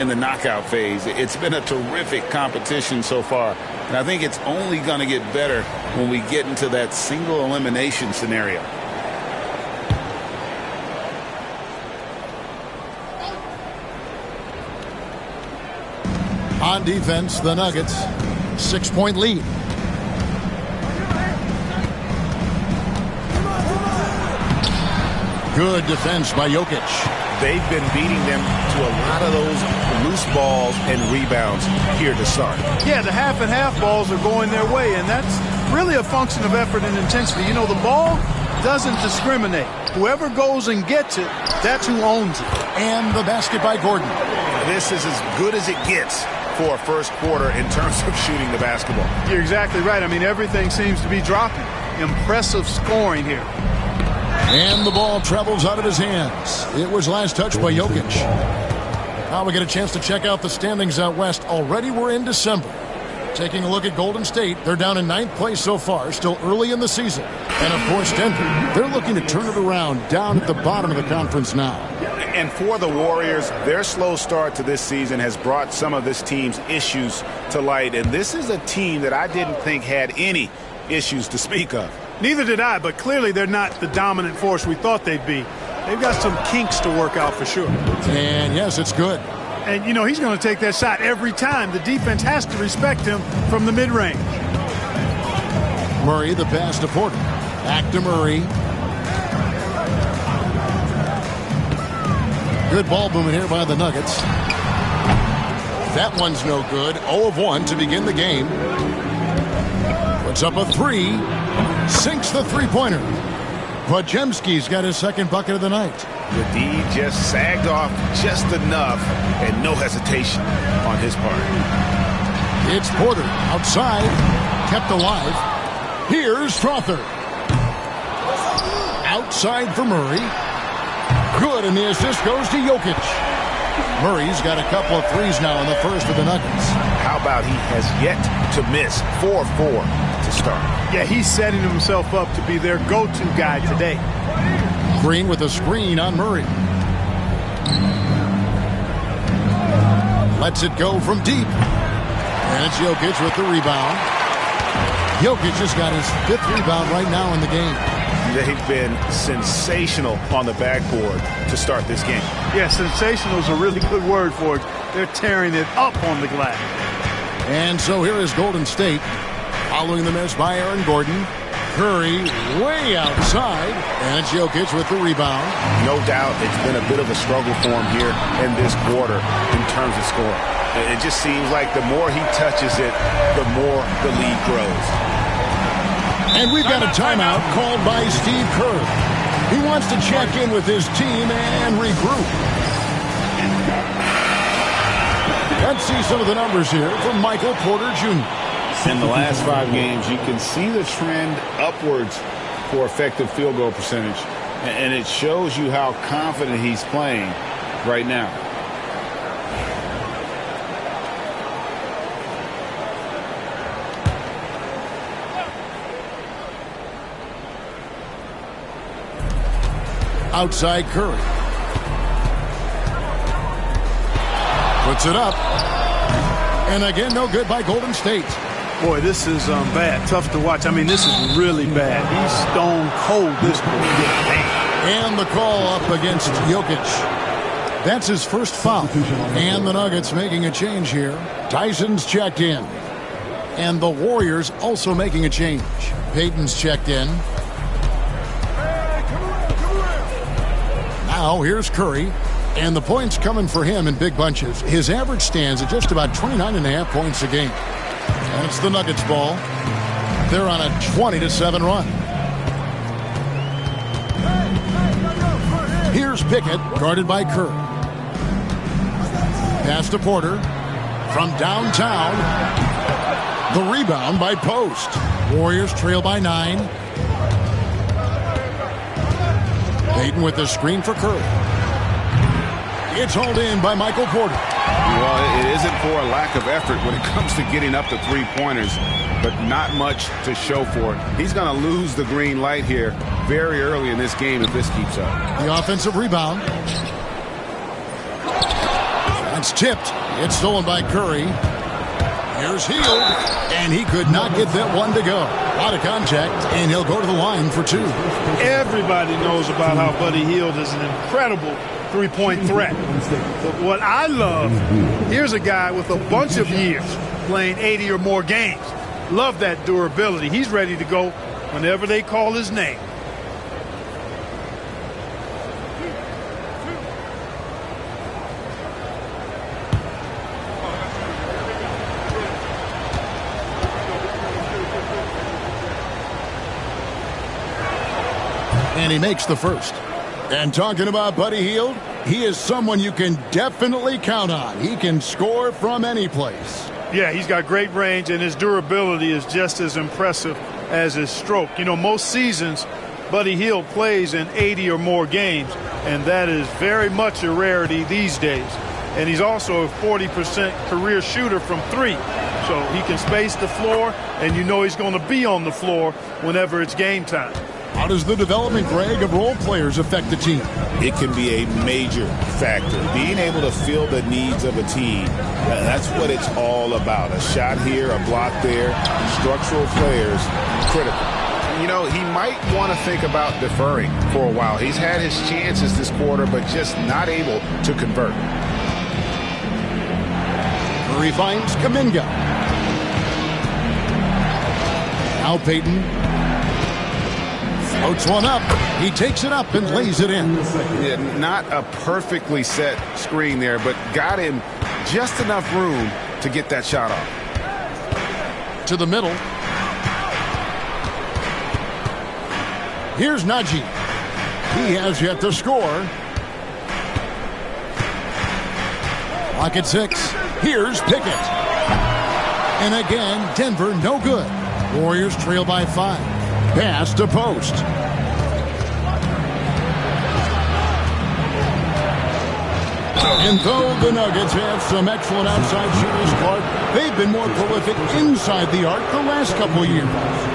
in the knockout phase. It's been a terrific competition so far, and I think it's only going to get better when we get into that single elimination scenario. On defense, the Nuggets, 6-point lead. Good defense by Jokic. They've been beating them to a lot of those loose balls and rebounds here to start. Yeah, the half and half balls are going their way, and that's really a function of effort and intensity. You know, the ball doesn't discriminate. Whoever goes and gets it, that's who owns it. And the basket by Gordon. This is as good as it gets for a first quarter in terms of shooting the basketball. You're exactly right. I mean, everything seems to be dropping. Impressive scoring here. And the ball travels out of his hands. It was last touched by Jokic. Now we get a chance to check out the standings out west. Already we're in December. Taking a look at Golden State, they're down in 9th place so far, still early in the season. And of course Denver, they're looking to turn it around down at the bottom of the conference now. And for the Warriors, their slow start to this season has brought some of this team's issues to light. And this is a team that I didn't think had any issues to speak of. Neither did I, but clearly they're not the dominant force we thought they'd be. They've got some kinks to work out for sure. And yes, it's good. And, you know, he's going to take that shot every time. The defense has to respect him from the mid-range. Murray, the pass to Porter. Back to Murray. Good ball movement here by the Nuggets. That one's no good. 0 of 1 to begin the game. Puts up a 3. Sinks the three-pointer. Podziemski's got his second bucket of the night. The D just sagged off just enough, and no hesitation on his part. It's Porter outside, kept alive. Here's Strawther. Outside for Murray. Good, and the assist goes to Jokic. Murray's got a couple of threes now in the first for the Nuggets. How about he has yet to miss 4-4 to start? Yeah, he's setting himself up to be their go-to guy today. Green with a screen on Murray. Lets it go from deep. And it's Jokic with the rebound. Jokic just got his 5th rebound right now in the game. They've been sensational on the backboard to start this game. Yeah, sensational is a really good word for it. They're tearing it up on the glass. And so here is Golden State. Following the miss by Aaron Gordon. Curry way outside. And it's Jokic with the rebound. No doubt it's been a bit of a struggle for him here in this quarter in terms of scoring. It just seems like the more he touches it, the more the lead grows. And we've got a timeout called by Steve Kerr. He wants to check in with his team and regroup. Let's see some of the numbers here from Michael Porter Jr. In the last 5 games, you can see the trend upwards for effective field goal percentage. And it shows you how confident he's playing right now. Outside Curry. Puts it up. And again, no good by Golden State. Boy, this is bad. Tough to watch. I mean, this is really bad. He's stone cold this quarter. And the call up against Jokic. That's his first foul. And the Nuggets making a change here. Tyson's checked in. And the Warriors also making a change. Payton's checked in. Now here's Curry. And the points coming for him in big bunches. His average stands at just about 29.5 points a game. And it's the Nuggets ball. They're on a 20-7 run. Here's Pickett, guarded by Kerr. Pass to Porter. From downtown. The rebound by Post. Warriors trail by 9. Payton with the screen for Curry. It's hauled in by Michael Porter. Well, it isn't for a lack of effort when it comes to getting up to three-pointers, but not much to show for it. He's going to lose the green light here very early in this game if this keeps up. The offensive rebound. It's tipped. It's stolen by Curry. Here's Hield, and he could not get that one to go. A lot of contact, and he'll go to the line for 2. Everybody knows about how Buddy Hield is an incredible three-point threat. But what I love, here's a guy with a bunch of years playing 80 or more games. Love that durability. He's ready to go whenever they call his name. And he makes the first. And talking about Buddy Hield, he is someone you can definitely count on. He can score from any place. Yeah, he's got great range, and his durability is just as impressive as his stroke. You know, most seasons, Buddy Hield plays in 80 or more games, and that is very much a rarity these days. And he's also a 40% career shooter from 3. So he can space the floor, and you know he's going to be on the floor whenever it's game time. How does the development, Greg, of role players affect the team? It can be a major factor. Being able to fill the needs of a team, that's what it's all about. A shot here, a block there, structural players, critical. You know, he might want to think about deferring for a while. He's had his chances this quarter, but just not able to convert. Curry finds Kuminga. Now Payton. Floats one up. He takes it up and lays it in. Yeah, not a perfectly set screen there, but got him just enough room to get that shot off. To the middle. Here's Najee. He has yet to score. Clock at 6. Here's Pickett. And again, Denver no good. Warriors trail by 5. Pass to post. And though the Nuggets have some excellent outside shooters, Clark, they've been more prolific inside the arc the last couple of years.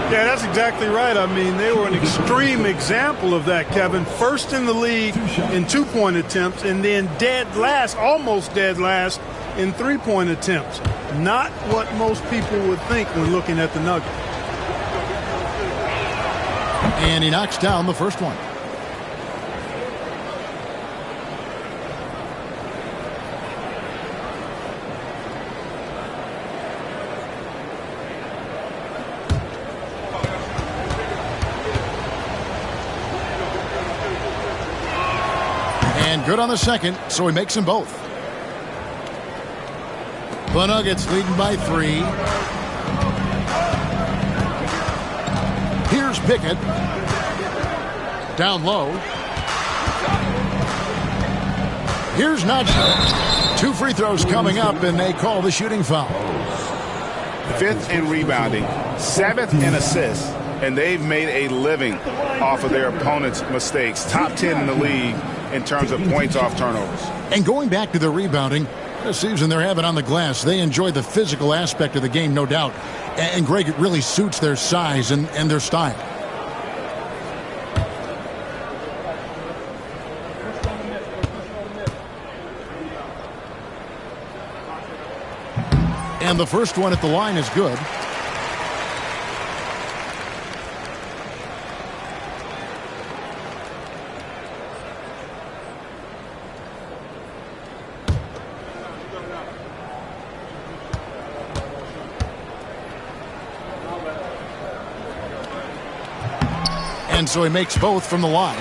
Yeah, that's exactly right. I mean, they were an extreme example of that, Kevin. First in the league in 2-point attempts, and then dead last, almost dead last, in 3-point attempts. Not what most people would think when looking at the Nuggets. And he knocks down the first one. And good on the second, so he makes them both. The Nuggets leading by 3. Here's Pickett. Down low. Here's Najee. 2 free throws coming up, and they call the shooting foul. 5th in rebounding, 7th in assists, and they've made a living off of their opponent's mistakes. Top 10 in the league in terms of points off turnovers. And going back to the rebounding, the season they're having on the glass, they enjoy the physical aspect of the game, no doubt. And Greg, it really suits their size and their style. And the first one at the line is good. And so he makes both from the line.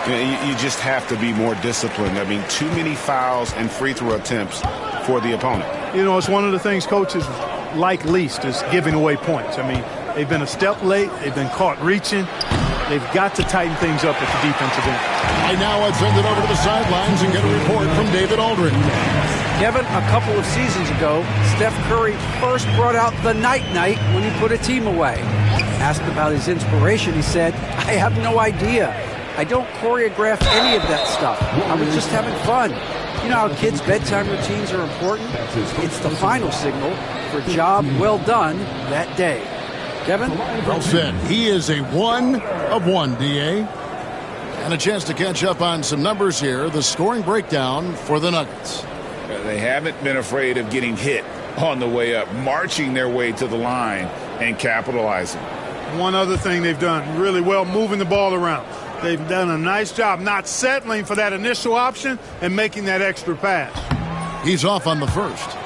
You just have to be more disciplined. I mean, too many fouls and free throw attempts for the opponent. You know, it's one of the things coaches like least is giving away points. I mean, they've been a step late. They've been caught reaching. They've got to tighten things up at the defensive end. Right now, let's send it over to the sidelines and get a report from David Aldridge. Kevin, a couple of seasons ago, Steph Curry first brought out the night-night when he put a team away. Asked about his inspiration, he said, "I have no idea. I don't choreograph any of that stuff. I was just having fun." You know how kids' bedtime routines are important? It's the final signal for a job well done that day. Kevin? Well said. He is a 1 of 1, D.A. And a chance to catch up on some numbers here. The scoring breakdown for the Nuggets. They haven't been afraid of getting hit on the way up, marching their way to the line and capitalizing. One other thing they've done really well, moving the ball around. They've done a nice job not settling for that initial option and making that extra pass. He's off on the first.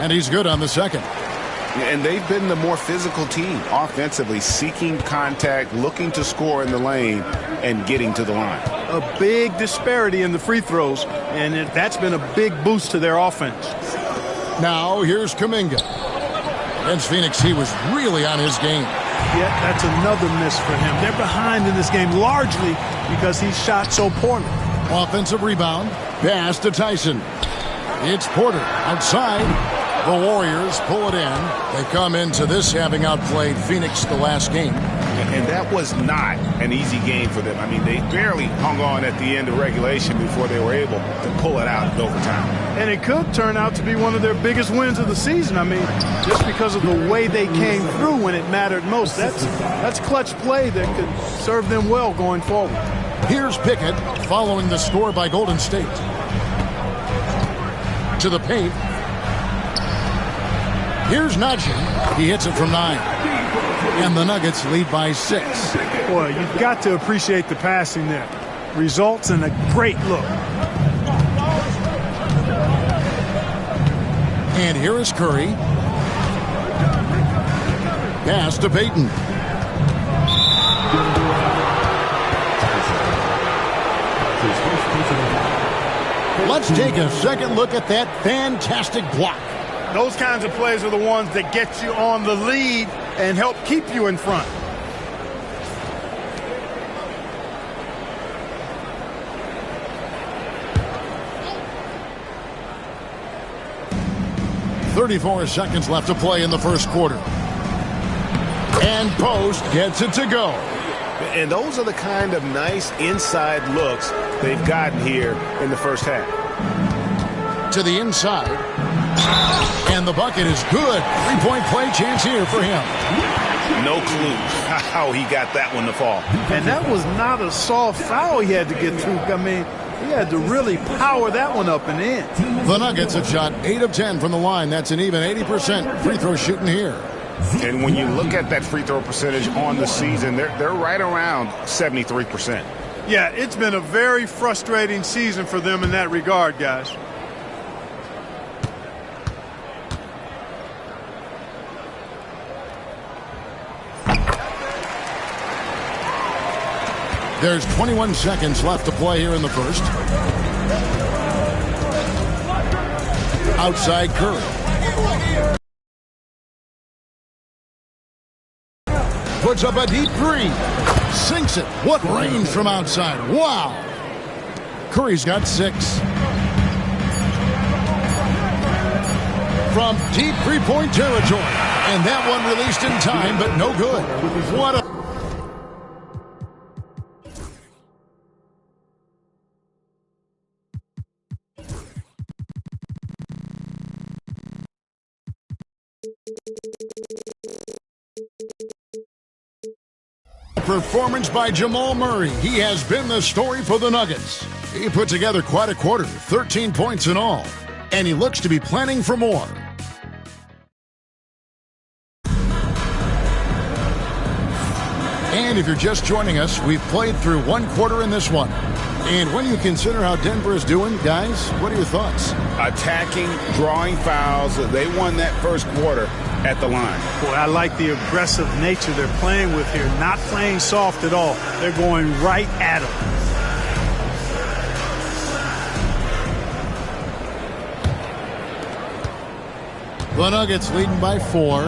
And he's good on the second. And they've been the more physical team offensively, seeking contact, looking to score in the lane, and getting to the line. A big disparity in the free throws, and that's been a big boost to their offense. Now here's Kuminga. Against Phoenix, he was really on his game. Yeah, that's another miss for him. They're behind in this game largely because he shot so poorly. Offensive rebound. Pass to Tyson. It's Porter outside. The Warriors pull it in. They come into this having outplayed Phoenix the last game. And that was not an easy game for them. I mean, they barely hung on at the end of regulation before they were able to pull it out in overtime. And it could turn out to be one of their biggest wins of the season. I mean, just because of the way they came through when it mattered most. That's clutch play that could serve them well going forward. Here's Pickett following the score by Golden State. To the paint. Here's Najee. He hits it from 9. And the Nuggets lead by 6. Boy, you've got to appreciate the passing there. Results in a great look. And here is Curry. Pass to Payton. Let's take a second look at that fantastic block. Those kinds of plays are the ones that get you on the lead and help keep you in front. .34 seconds left to play in the first quarter. And Post gets it to go. And those are the kind of nice inside looks they've gotten here in the first half. To the inside. And the bucket is good. 3-point play chance here for him. No clue how he got that one to fall. And that was not a soft foul he had to get through. I mean, he had to really power that one up and in. The Nuggets have shot 8 of 10 from the line. That's an even 80% free throw shooting here. And when you look at that free throw percentage on the season, they're right around 73%. Yeah, it's been a very frustrating season for them in that regard, guys. There's 21 seconds left to play here in the first. Outside Curry. Puts up a deep three. Sinks it. What range from outside. Wow. Curry's got 6. From deep three-point territory. And that one released in time, but no good. What a... performance by Jamal Murray. He has been the story for the Nuggets. He put together quite a quarter, 13 points in all, and he looks to be planning for more. And if you're just joining us, we've played through one quarter in this one. And when you consider how Denver is doing, guys, what are your thoughts? Attacking, drawing fouls. They won that first quarter at the line. Boy, I like the aggressive nature they're playing with here. Not playing soft at all. They're going right at them. The Nuggets leading by 4.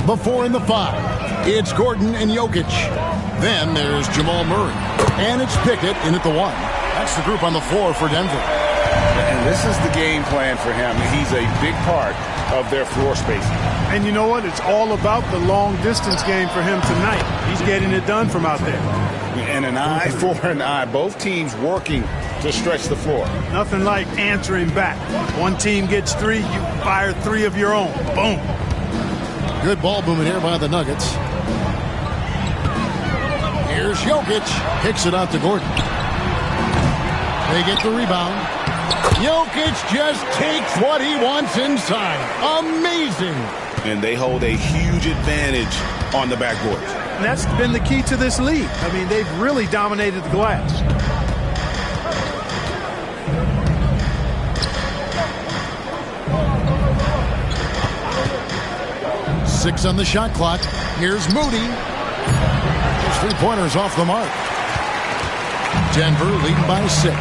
The 4 and the 5. It's Gordon and Jokic. Then there's Jamal Murray. And it's Pickett in at the 1. That's the group on the floor for Denver. And this is the game plan for him. He's a big part of their floor spacing. And you know what? It's all about the long distance game for him tonight. He's getting it done from out there. And an eye for an eye. Both teams working to stretch the floor. Nothing like answering back. One team gets 3, you fire 3 of your own. Boom. Good ball movement here by the Nuggets. Here's Jokic. Kicks it out to Gordon. They get the rebound. Jokic just takes what he wants inside. Amazing. And they hold a huge advantage on the backboard. And that's been the key to this league. I mean, they've really dominated the glass. Six on the shot clock. Here's Moody. His three-pointers off the mark. Denver leading by 6.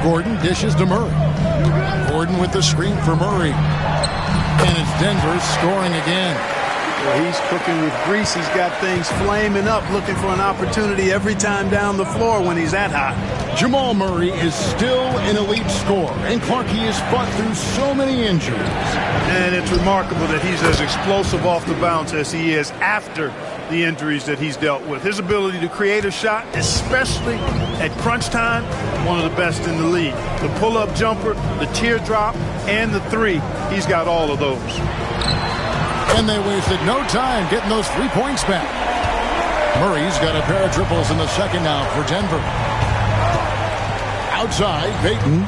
Gordon dishes to Murray. Gordon with the screen for Murray. And it's Denver scoring again. Well, he's cooking with grease. He's got things flaming up, looking for an opportunity every time down the floor when he's that hot. Jamal Murray is still an elite scorer, and Clarkie has fought through so many injuries. And it's remarkable that he's as explosive off the bounce as he is after the injuries that he's dealt with. His ability to create a shot, especially at crunch time, one of the best in the league. The pull-up jumper, the teardrop, and the 3, he's got all of those. And they wasted no time getting those 3 points back. Murray's got a pair of triples in the second now for Denver. Outside, Payton.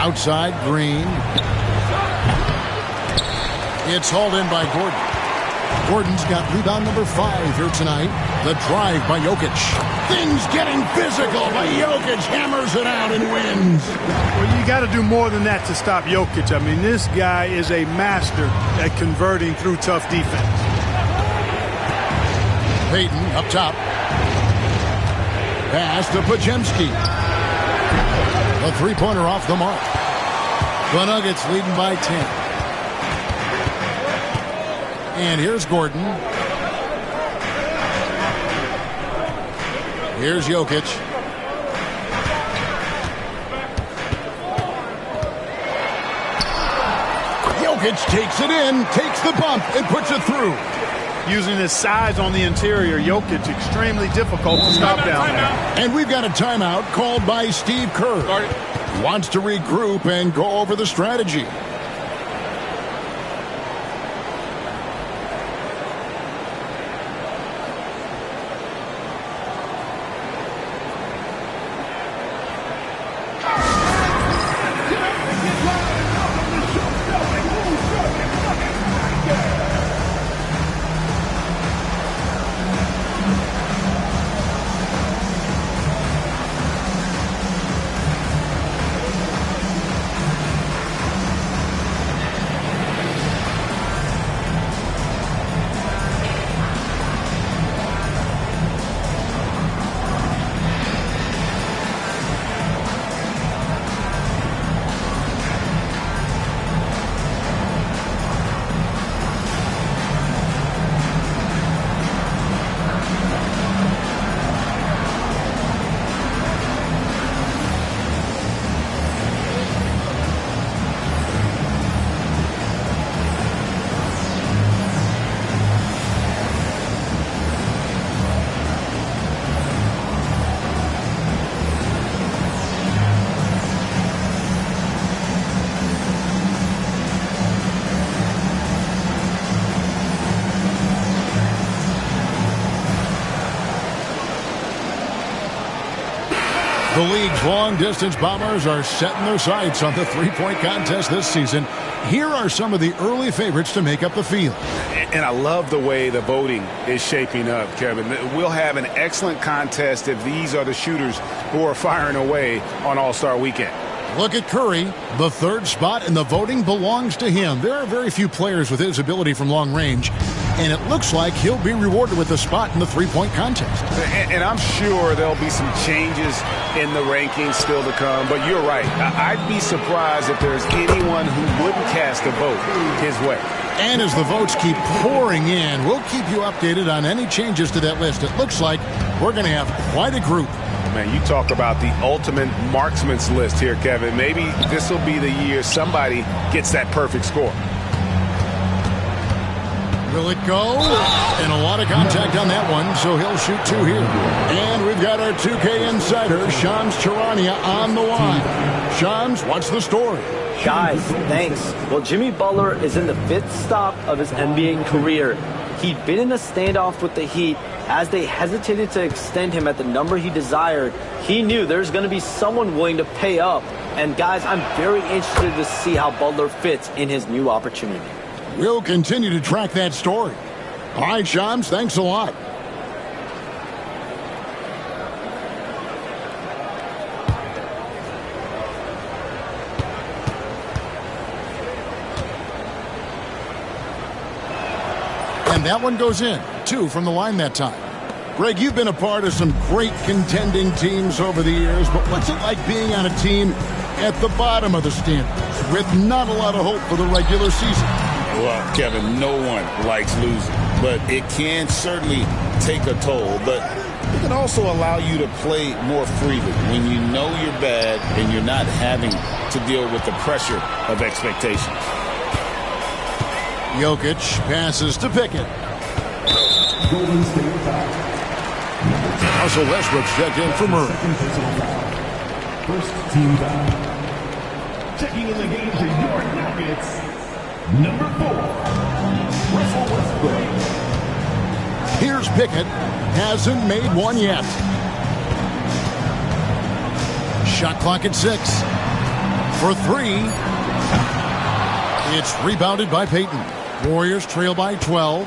Outside, Green. It's hauled in by Gordon. Gordon's got rebound number 5 here tonight. The drive by Jokic. Things getting physical, but Jokic hammers it out and wins. Well, you got to do more than that to stop Jokic. I mean, this guy is a master at converting through tough defense. Payton up top. Pass to Podziemski. A three-pointer off the mark. The Nuggets leading by 10. And here's Gordon. Here's Jokic. Jokic takes it in, takes the bump, and puts it through. Using his size on the interior, Jokic extremely difficult to stop down there. And we've got a timeout called by Steve Kerr. Wants to regroup and go over the strategy. The league's long-distance bombers are setting their sights on the three-point contest this season. Here are some of the early favorites to make up the field. And I love the way the voting is shaping up, Kevin. We'll have an excellent contest if these are the shooters who are firing away on All-Star Weekend. Look at Curry. The third spot in the voting belongs to him. There are very few players with his ability from long range. and it looks like he'll be rewarded with a spot in the three-point contest. And I'm sure there'll be some changes in the rankings still to come, but you're right. I'd be surprised if there's anyone who wouldn't cast a vote his way. And as the votes keep pouring in, we'll keep you updated on any changes to that list. It looks like we're going to have quite a group. Man, you talk about the ultimate marksman's list here, Kevin. Maybe this will be the year somebody gets that perfect score. Will it go? And a lot of contact on that one, so he'll shoot two here. And we've got our 2K insider, Shams Charania, on the line. Shams, what's the story? Guys, thanks. Well, Jimmy Butler is in the 5th stop of his NBA career. He'd been in a standoff with the Heat. As they hesitated to extend him at the number he desired, he knew there's going to be someone willing to pay up. And guys, I'm very interested to see how Butler fits in his new opportunity. We'll continue to track that story. All right, Shams, thanks a lot. And that one goes in. 2 from the line that time. Greg, you've been a part of some great contending teams over the years, but what's it like being on a team at the bottom of the standings with not a lot of hope for the regular season? Well, Kevin, no one likes losing, but it can certainly take a toll. But it can also allow you to play more freely when you know you're bad and you're not having to deal with the pressure of expectations. Jokic passes to Pickett. Russell Westbrook's checked in for Murray. First team foul. Checking in the game for your Nuggets, number 4, Russell Westbrook. Here's Pickett. Hasn't made one yet. Shot clock at 6. For 3. It's rebounded by Payton. Warriors trail by 12.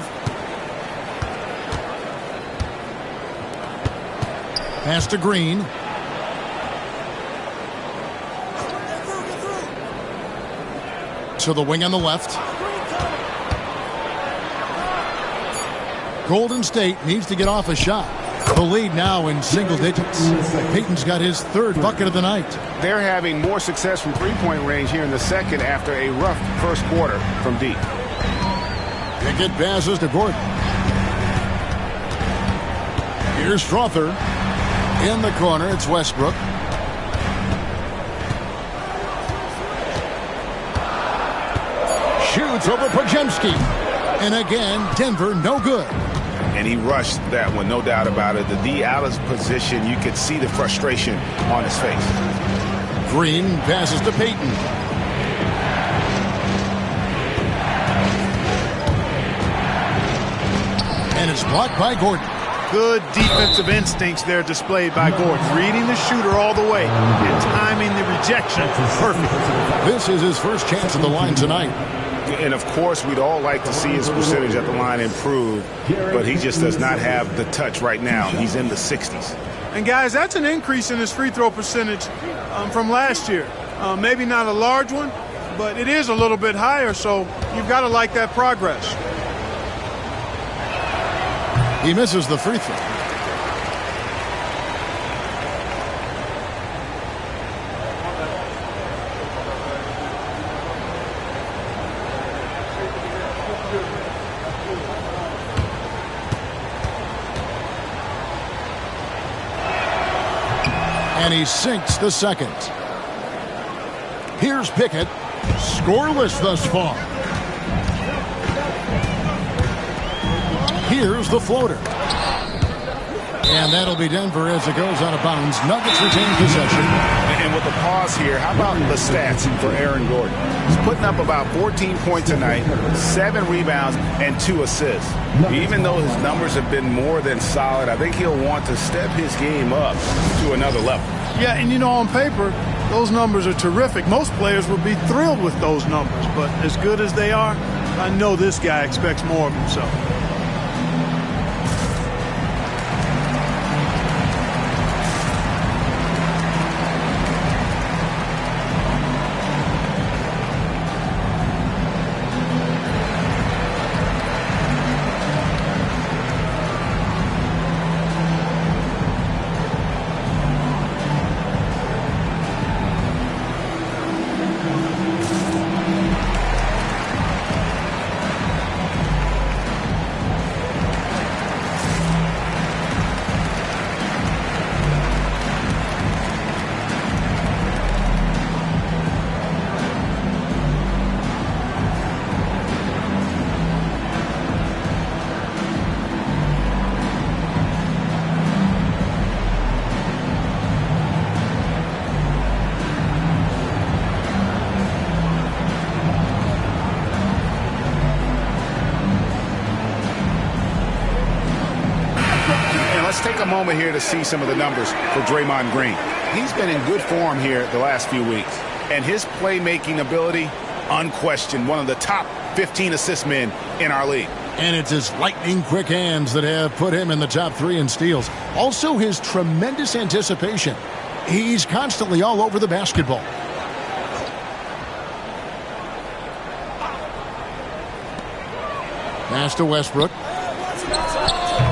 Pass to Green. To the wing on the left. Golden State needs to get off a shot. The lead now in single digits. Payton's got his 3rd bucket of the night. They're having more success from three-point range here in the second after a rough first quarter from deep. Pickett passes to Gordon. Here's Strother. In the corner, it's Westbrook. Shoots over Podziemski. And again, Denver no good. And he rushed that one, no doubt about it. The D out of position, you could see the frustration on his face. Green passes to Payton. And it's blocked by Gordon. Good defensive instincts there displayed by Gordon. Reading the shooter all the way and timing the rejection perfect. This is his first chance at the line tonight. And, of course, we'd all like to see his percentage at the line improve, but he just does not have the touch right now. He's in the 60s. And, guys, that's an increase in his free throw percentage from last year. Maybe not a large one, but it is a little bit higher, so you've got to like that progress. He misses the free throw. And he sinks the second. Here's Pickett. Scoreless thus far. Here's the floater. And that'll be Denver as it goes out of bounds. Nuggets retain possession. And with the pause here, how about the stats for Aaron Gordon? He's putting up about 14 points tonight, 7 rebounds, and 2 assists. Even though his numbers have been more than solid, I think he'll want to step his game up to another level. Yeah, and you know, on paper, those numbers are terrific. Most players would be thrilled with those numbers, but as good as they are, I know this guy expects more of himself. Let's take a moment here to see some of the numbers for Draymond Green. He's been in good form here the last few weeks, and his playmaking ability, unquestioned, one of the top 15 assist men in our league. And it's his lightning-quick hands that have put him in the top 3 in steals. Also, his tremendous anticipation. He's constantly all over the basketball. Pass to Westbrook.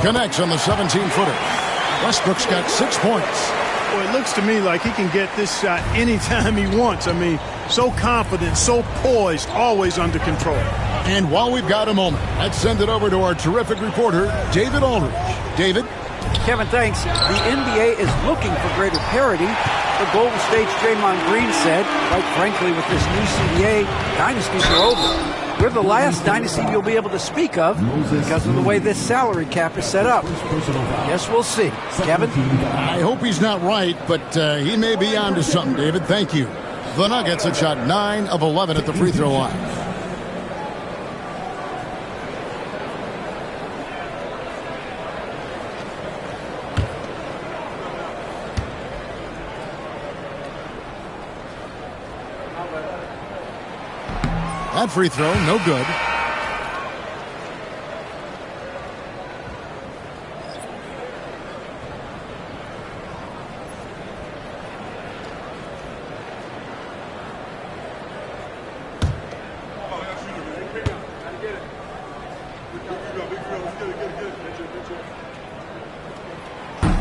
Connects on the 17-footer. Westbrook's got 6 points. Well, it looks to me like he can get this shot anytime he wants. I mean, so confident, so poised, always under control. And while we've got a moment, let's send it over to our terrific reporter, David Aldridge. David? Kevin, thanks. The NBA is looking for greater parity. The Golden State's Draymond Green said, quite frankly, with this new CBA, dynasties are over. We're the last dynasty you'll be able to speak of because of the way this salary cap is set up. Guess we'll see. Kevin? I hope he's not right, but he may be onto something, David. Thank you. The Nuggets have shot 9 of 11 at the free throw line. That free throw, no good.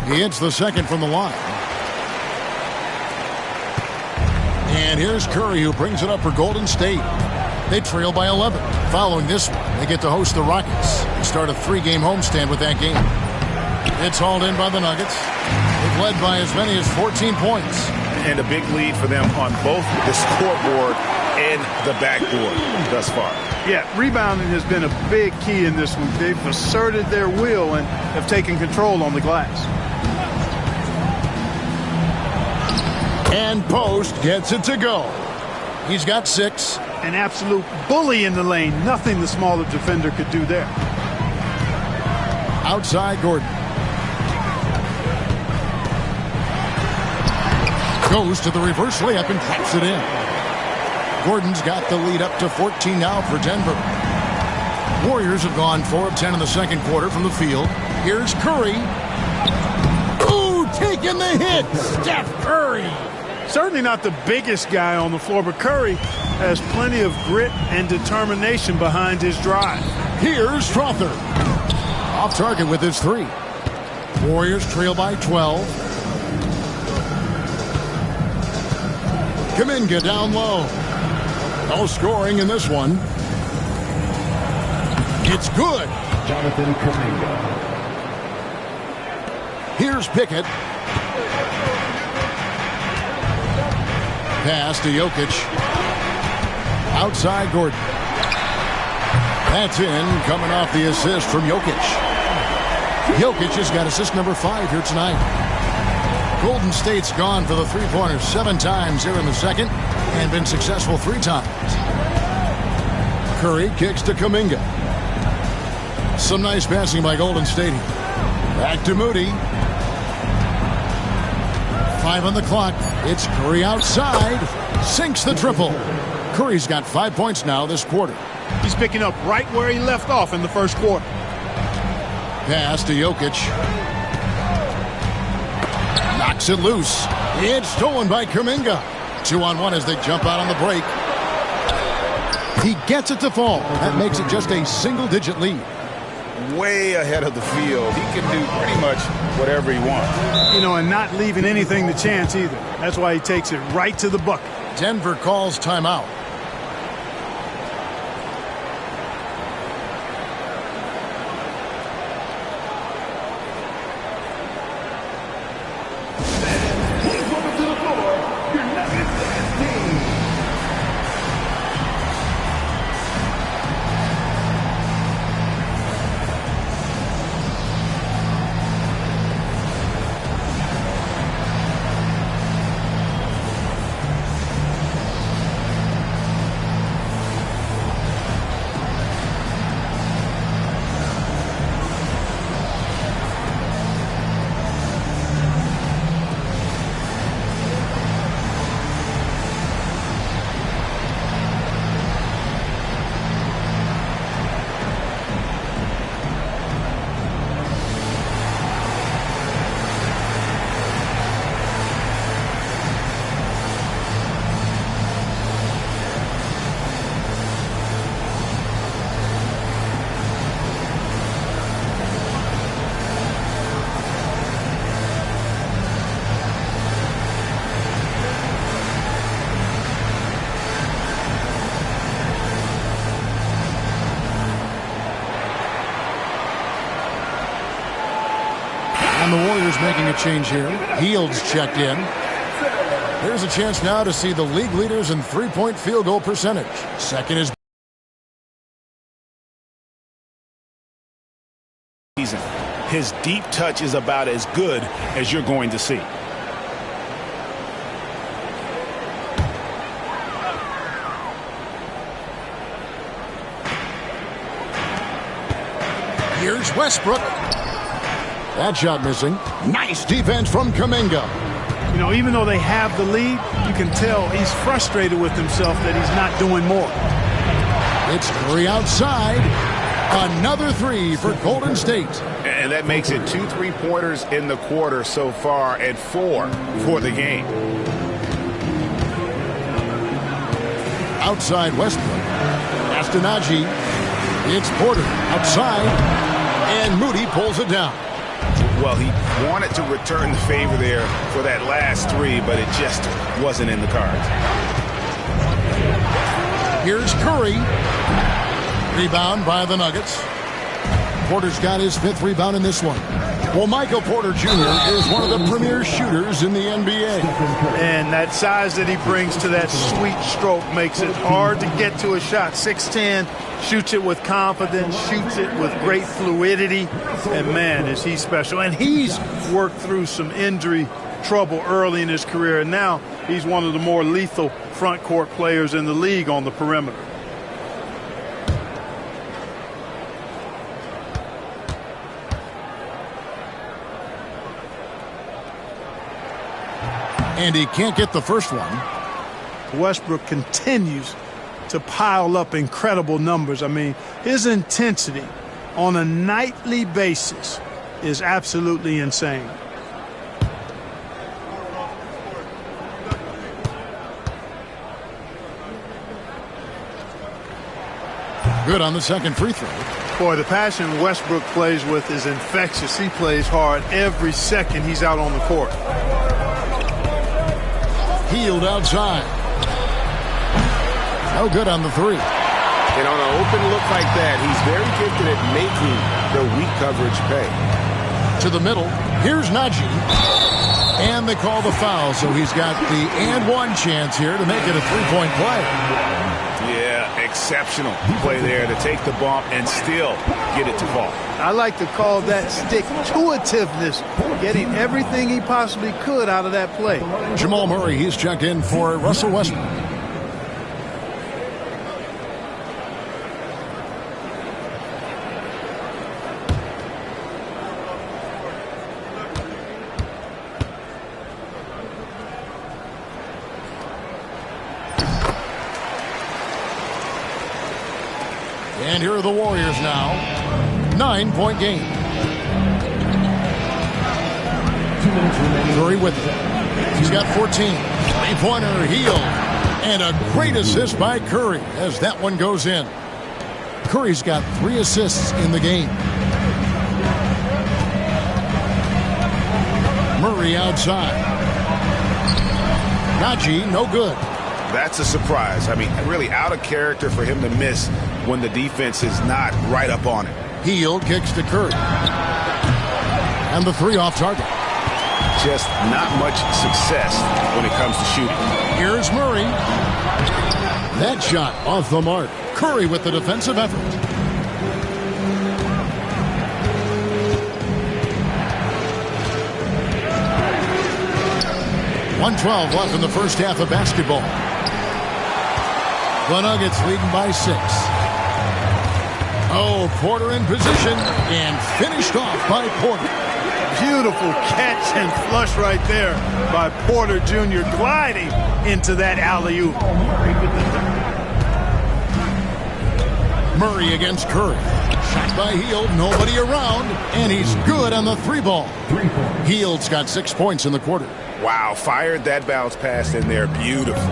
He hits the second from the line. And here's Curry, who brings it up for Golden State. They trail by 11. Following this one, they get to host the Rockets. They start a 3-game homestand with that game. It's hauled in by the Nuggets. They've led by as many as 14 points. And a big lead for them on both the scoreboard and the backboard thus far. Yeah, rebounding has been a big key in this one. They've asserted their will and have taken control on the glass. And Post gets it to go. He's got 6. An absolute bully in the lane. Nothing the smaller defender could do there. Outside Gordon. Goes to the reverse layup and taps it in. Gordon's got the lead up to 14 now for Denver. Warriors have gone 4 of 10 in the second quarter from the field. Here's Curry. Ooh, taking the hit. Steph Curry. Certainly not the biggest guy on the floor, but Curry has plenty of grit and determination behind his drive. Here's Strother. Off target with his 3. Warriors trail by 12. Kuminga down low. No scoring in this one. It's good. Jonathan Kuminga. Here's Pickett. Pass to Jokic. Outside Gordon. That's in, coming off the assist from Jokic. Jokic has got assist number 5 here tonight. Golden State's gone for the three-pointers 7 times here in the second and been successful 3 times. Curry kicks to Kuminga. Some nice passing by Golden State. Back to Moody. 5 on the clock. It's Curry outside. Sinks the triple. Curry's got 5 points now this quarter. He's picking up right where he left off in the first quarter. Pass to Jokic. Knocks it loose. It's stolen by Kuminga. 2-on-1 as they jump out on the break. He gets it to fall. That makes it just a single-digit lead. Way ahead of the field. He can do pretty much whatever he wants. You know, and not leaving anything to chance either. That's why he takes it right to the bucket. Denver calls timeout. Welcome to the floor, your Nuggets team. And the Warriors making a change here. Hields checked in. There's a chance now to see the league leaders in three-point field goal percentage. Second is his deep touch is about as good as you're going to see. Here's Westbrook. That shot missing. Nice defense from Kuminga. You know, even though they have the lead, you can tell he's frustrated with himself that he's not doing more. It's Curry outside. Another three for Golden State. And that makes it 2 3-pointers in the quarter so far and 4 for the game. Outside Westbrook. Astonagi. It's Porter outside. And Moody pulls it down. Well, he wanted to return the favor there for that last three, but it just wasn't in the cards. Here's Curry. Rebound by the Nuggets. Porter's got his 5th rebound in this one. Well, Michael Porter Jr. is one of the premier shooters in the NBA. And that size that he brings to that sweet stroke makes it hard to get to a shot. 6'10", shoots it with confidence, shoots it with great fluidity. And, man, is he special. And he's worked through some injury trouble early in his career. And now he's one of the more lethal front court players in the league on the perimeter. And he can't get the first one. Westbrook continues to pile up incredible numbers. I mean, his intensity on a nightly basis is absolutely insane. Good on the second free throw. Boy, the passion Westbrook plays with is infectious. He plays hard every second he's out on the court. Hield outside. No good on the three. And on an open look like that, he's very gifted at making the weak coverage pay. To the middle. Here's Najee. And they call the foul, so he's got the and one chance here to make it a three-point play. Yeah, exceptional play there to take the bump and still get it to fall. I like to call that stick-to-itiveness, getting everything he possibly could out of that play. Jamal Murray, he's checked in for Russell Westbrook. And here are the Warriors now. 9-point game. Curry with it. He's got 14. Three-pointer, Hield. And a great assist by Curry as that one goes in. Curry's got 3 assists in the game. Murray outside. Najee, no good. That's a surprise. I mean, really out of character for him to miss when the defense is not right up on it. Hield kicks to Curry. And the three off target. Just not much success when it comes to shooting. Here's Murray. That shot off the mark. Curry with the defensive effort. .112 left in the first half of basketball. The Nuggets leading by 6. Oh, Porter in position and finished off by Porter. Beautiful catch and flush right there by Porter Jr. gliding into that alley-oop. Murray against Curry. Shot by Hield, nobody around, and he's good on the 3-ball. Hield's got 6 points in the quarter. Wow, fired that bounce pass in there. Beautiful.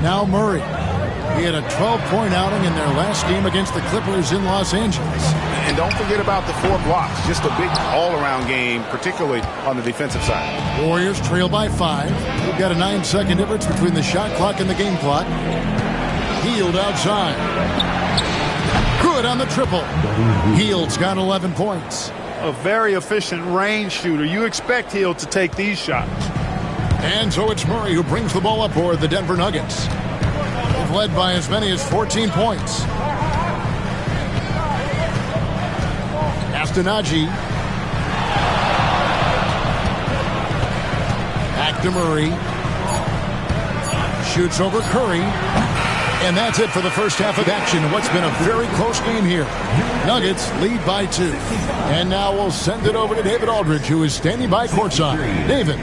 Now Murray. He had a 12-point outing in their last game against the Clippers in Los Angeles. And don't forget about the 4 blocks. Just a big all-around game, particularly on the defensive side. Warriors trail by 5. We've got a 9-second difference between the shot clock and the game clock. Hield outside. Good good on the triple. Hield's got 11 points. A very efficient range shooter. You expect Hield to take these shots. And so it's Murray who brings the ball up for the Denver Nuggets. They've led by as many as 14 points. Astonagi. Back to Murray. Shoots over Curry. And that's it for the first half of action. What's been a very close game here. Nuggets lead by 2. And now we'll send it over to David Aldridge, who is standing by courtside. David.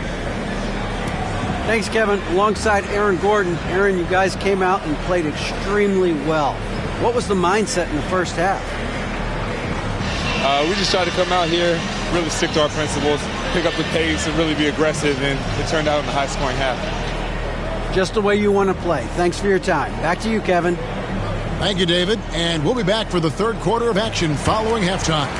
Thanks, Kevin. Alongside Aaron Gordon. Aaron, you guys came out and played extremely well. What was the mindset in the first half? We just tried to come out here, really stick to our principles, pick up the pace, and really be aggressive, and it turned out in a high-scoring half. Just the way you want to play. Thanks for your time. Back to you, Kevin. Thank you, David. And we'll be back for the third quarter of action following halftime.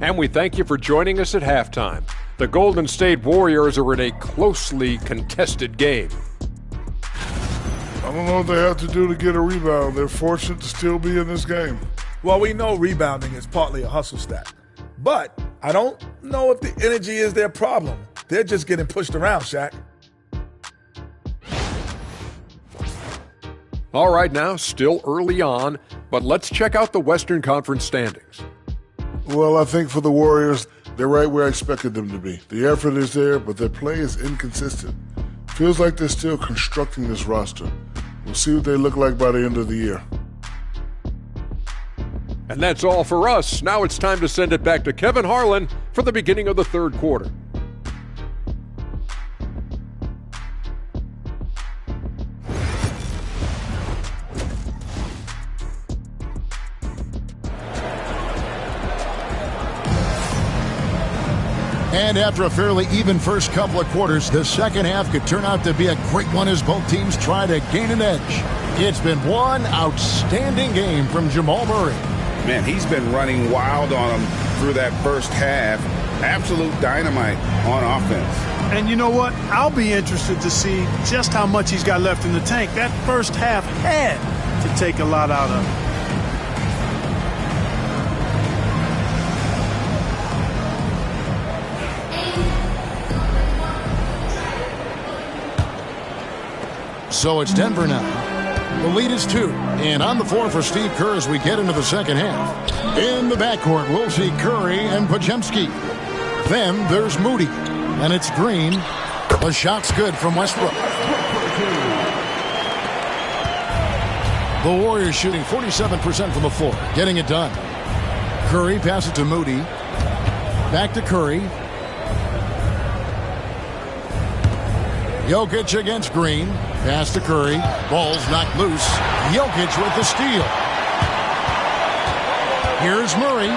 And we thank you for joining us at halftime. The Golden State Warriors are in a closely contested game. I don't know what they have to do to get a rebound. They're fortunate to still be in this game. Well, we know rebounding is partly a hustle stat. But I don't know if the energy is their problem. They're just getting pushed around, Shaq. All right, now, still early on, but let's check out the Western Conference standings. Well, I think for the Warriors, they're right where I expected them to be. The effort is there, but their play is inconsistent. Feels like they're still constructing this roster. We'll see what they look like by the end of the year. And that's all for us. Now it's time to send it back to Kevin Harlan for the beginning of the third quarter. And after a fairly even first couple of quarters, the second half could turn out to be a great one as both teams try to gain an edge. It's been one outstanding game from Jamal Murray. Man, he's been running wild on him through that first half. Absolute dynamite on offense. And you know what? I'll be interested to see just how much he's got left in the tank. That first half had to take a lot out of him. So it's Denver now. The lead is 2. And on the floor for Steve Kerr as we get into the second half. In the backcourt, we'll see Curry and Podziemski. Then there's Moody. And it's Green. The shot's good from Westbrook. The Warriors shooting 47% from the floor. Getting it done. Curry passes it to Moody. Back to Curry. Jokic against Green. Pass to Curry. Ball's knocked loose. Jokic with the steal. Here's Murray.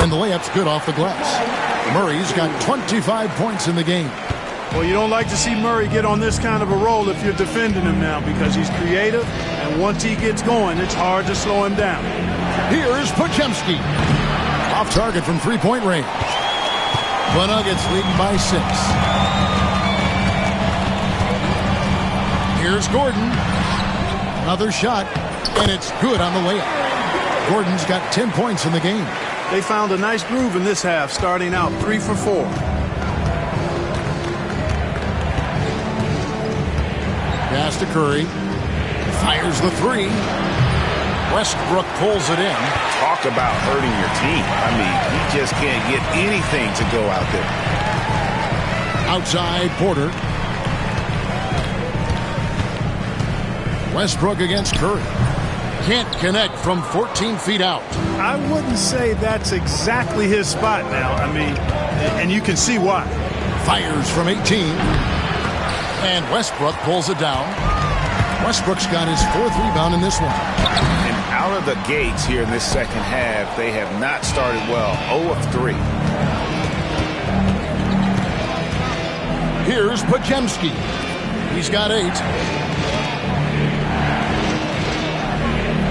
And the layup's good off the glass. Murray's got 25 points in the game. Well, you don't like to see Murray get on this kind of a roll if you're defending him now because he's creative, and once he gets going, it's hard to slow him down. Here's Podziemski. Off target from three-point range. The Nuggets leading by 6. Here's Gordon. Another shot, and it's good on the layup. Gordon's got 10 points in the game. They found a nice groove in this half, starting out 3 for 4. Pass to Curry. Fires the 3. Westbrook pulls it in. Talk about hurting your team. I mean, he just can't get anything to go out there. Outside Porter. Westbrook against Curry. Can't connect from 14 feet out. I wouldn't say that's exactly his spot now. I mean, and you can see why. Fires from 18. And Westbrook pulls it down. Westbrook's got his 4th rebound in this one. And out of the gates here in this second half, they have not started well. 0 of 3. Here's Podziemski. He's got 8.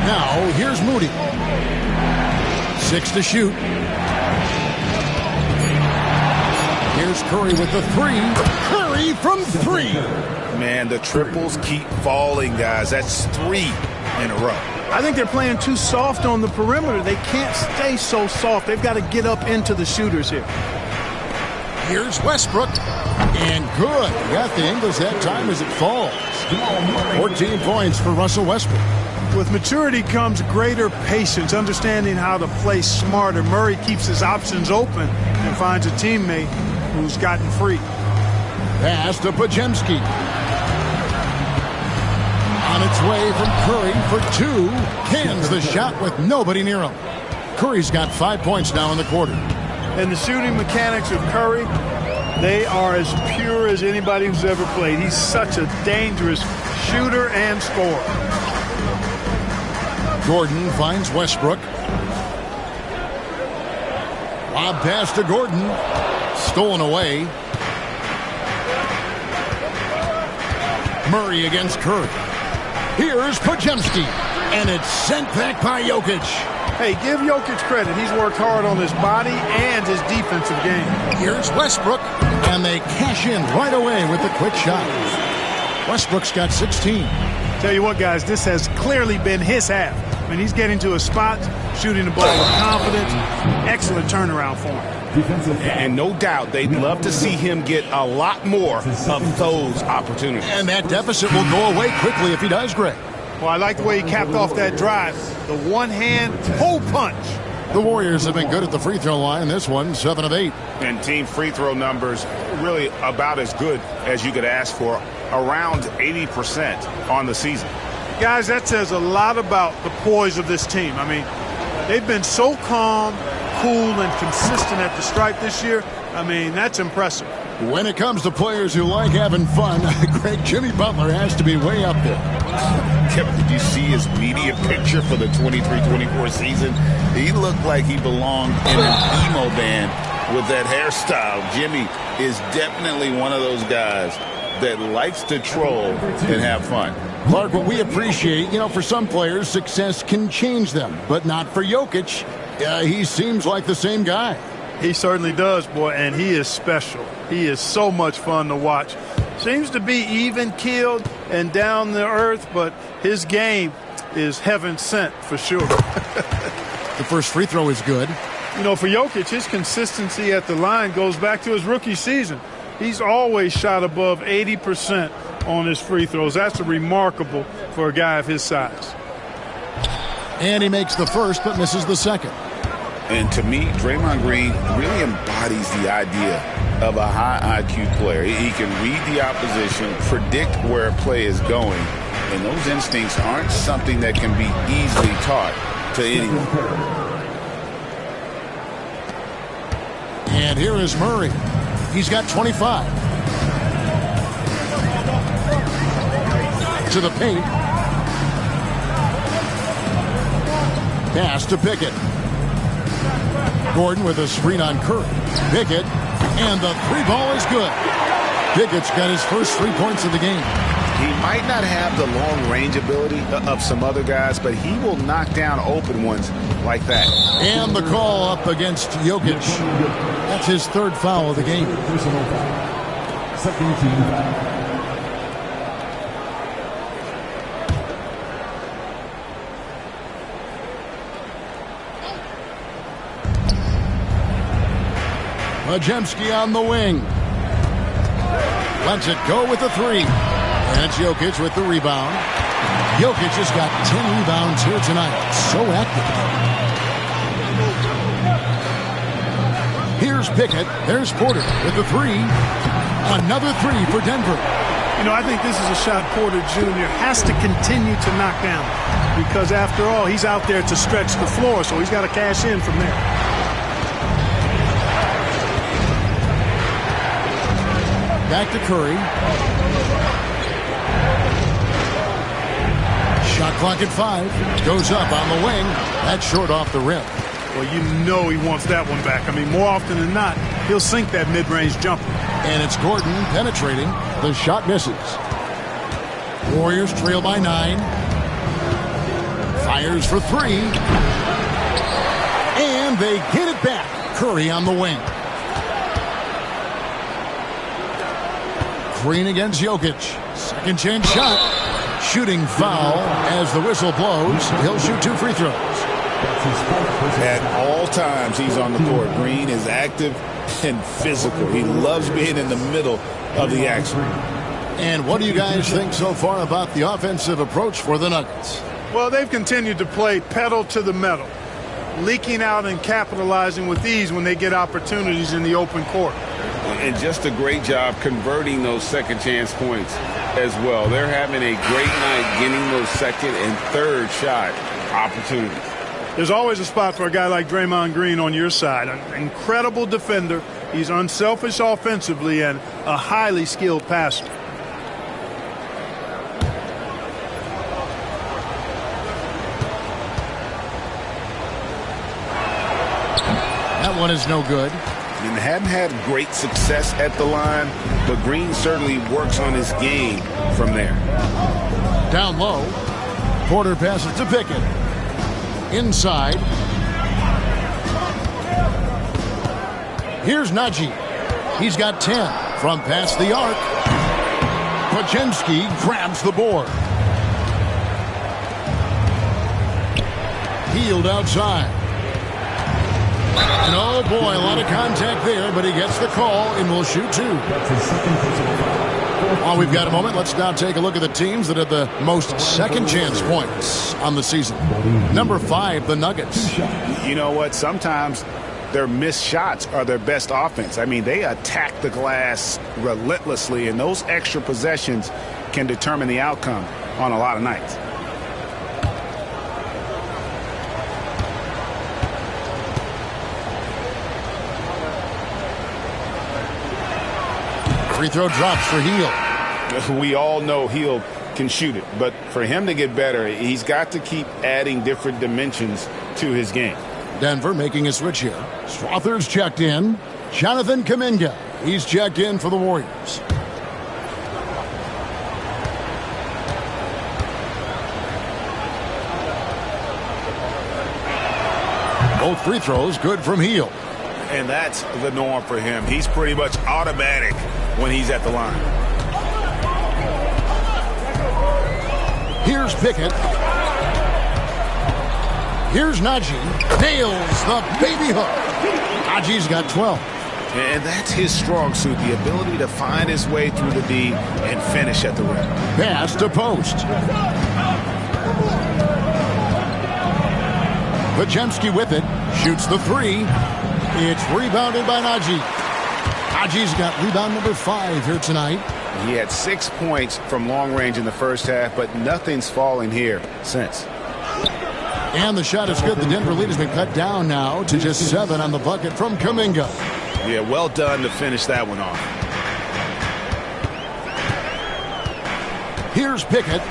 Now, here's Moody. 6 to shoot. Here's Curry with the 3. Curry from 3. Man, the triples keep falling, guys. That's 3 in a row. I think they're playing too soft on the perimeter. They can't stay so soft. They've got to get up into the shooters here. Here's Westbrook. And good. Got the angles that time as it falls. 14 points for Russell Westbrook. With maturity comes greater patience, understanding how to play smarter. Murray keeps his options open and finds a teammate who's gotten free. Pass to Podziemski. On its way from Curry for 2. Cans the shot with nobody near him. Curry's got 5 points now in the quarter. And the shooting mechanics of Curry, they are as pure as anybody who's ever played. He's such a dangerous shooter and scorer. Gordon finds Westbrook. Lob pass to Gordon. Stolen away. Murray against Curry. Here's Podziemski. And it's sent back by Jokic. Hey, give Jokic credit. He's worked hard on his body and his defensive game. Here's Westbrook. And they cash in right away with the quick shot. Westbrook's got 16. Tell you what, guys, this has clearly been his half. I mean, he's getting to a spot, shooting the ball with confidence. Excellent turnaround for him. And no doubt they'd love to see him get a lot more of those opportunities. And that deficit will go away quickly if he does, Greg. Well, I like the way he capped off that drive. The one-hand hole punch. The Warriors have been good at the free throw line. This one, 7 of 8. And team free throw numbers really about as good as you could ask for. Around 80% on the season. Guys, that says a lot about the poise of this team. I mean, they've been so calm, cool, and consistent at the stripe this year. I mean, that's impressive. When it comes to players who like having fun, Greg, Jimmy Butler has to be way up there. Kevin, did you see his media picture for the 23-24 season? He looked like he belonged in an emo band with that hairstyle. Jimmy is definitely one of those guys that likes to troll and have fun. Clark, what we appreciate, for some players, success can change them, but not for Jokic. He seems like the same guy. He certainly does, boy, and he is special. He is so much fun to watch. Seems to be even-keeled and down to earth, but his game is heaven sent for sure. The first free throw is good. For Jokic, his consistency at the line goes back to his rookie season. He's always shot above 80% on his free throws. That's remarkable for a guy of his size. And he makes the first but misses the second. And to me, Draymond Green really embodies the idea of a high IQ player. He can read the opposition, predict where a play is going, and those instincts aren't something that can be easily taught to anyone. And here is Murray. He's got 25. To the paint. Pass to Pickett. Gordon with a screen on Curry. Pickett. And the 3 ball is good. Pickett's got his first 3 points of the game. He might not have the long-range ability of some other guys, but he will knock down open ones like that. And the call up against Jokic. That's his 3rd foul of the game. Second team foul. Podziemski on the wing. Lets it go with the 3. And it's Jokic with the rebound. Jokic has got 10 rebounds here tonight. So active. Here's Pickett. There's Porter with the 3. Another 3 for Denver. I think this is a shot Porter Jr. has to continue to knock down. Because after all, he's out there to stretch the floor, so he's got to cash in from there. Back to Curry. Shot clock at 5. Goes up on the wing. That's short off the rim. Well, he wants that one back. I mean, more often than not, he'll sink that mid-range jumper. And it's Gordon penetrating. The shot misses. Warriors trail by 9. Fires for 3. And they get it back. Curry on the wing. Green against Jokic. Second chance shot. Shooting foul as the whistle blows. He'll shoot 2 free throws. At all times he's on the court. Green is active and physical. He loves being in the middle of the action. And what do you guys think so far about the offensive approach for the Nuggets? Well, they've continued to play pedal to the metal, leaking out and capitalizing with ease when they get opportunities in the open court. And just a great job converting those second chance points as well. They're having a great night getting those second and third shot opportunities. There's always a spot for a guy like Draymond Green on your side. An incredible defender. He's unselfish offensively and a highly skilled passer. That one is no good. And hadn't had great success at the line, but Green certainly works on his game from there. Down low. Porter passes to Pickett. Inside. Here's Najee. He's got 10 from past the arc. Podziemski grabs the board. Hield outside. And oh boy, a lot of contact there, but he gets the call and will shoot 2. While we've got a moment, let's now take a look at the teams that had the most second chance points on the season. Number 5, the Nuggets. You know what? Sometimes their missed shots are their best offense. I mean, they attack the glass relentlessly, and those extra possessions can determine the outcome on a lot of nights. Free throw drops for Hield. We all know Hield can shoot it, but for him to get better, he's got to keep adding different dimensions to his game. Denver making a switch here. Swather's checked in. Jonathan Kuminga. He's checked in for the Warriors. Both free throws good from Hield. And that's the norm for him. He's pretty much automatic when he's at the line. Here's Pickett. Here's Najee. Nails the baby hook. Najee's got 12. And that's his strong suit, the ability to find his way through the D and finish at the rim. Pass to post. Podziemski with it. Shoots the 3. It's rebounded by Najee. Najee's got rebound number 5 here tonight. He had 6 points from long range in the first half, but nothing's fallen here since. And the shot is good. The Denver lead has been cut down now to just 7 on the bucket from Kuminga. Yeah, well done to finish that one off. Here's Pickett.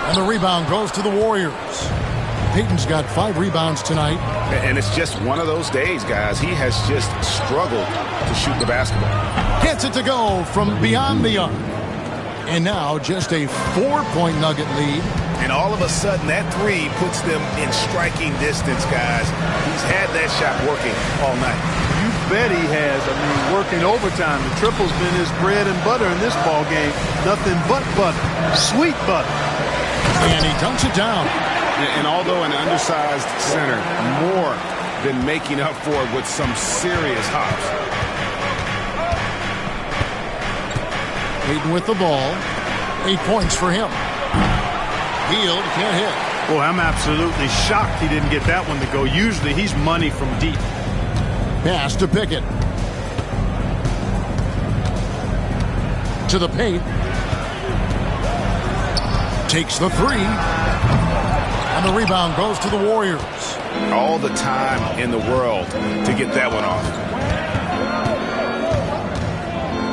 And the rebound goes to the Warriors. Payton's got 5 rebounds tonight. And it's just one of those days, guys. He has just struggled to shoot the basketball. Gets it to go from beyond the arc. And now just a 4-point Nugget lead. And all of a sudden, that 3 puts them in striking distance, guys. He's had that shot working all night. You bet he has. I mean, working overtime. The triple's been his bread and butter in this ball game. Nothing but butter. Sweet butter. And he dunks it down. And although an undersized center, more than making up for it with some serious hops. Payton with the ball. 8 points for him. Hield can't hit. Well, I'm absolutely shocked he didn't get that one to go. Usually he's money from deep. Pass to Pickett. To the paint. Takes the 3. And the rebound goes to the Warriors. All the time in the world to get that one off.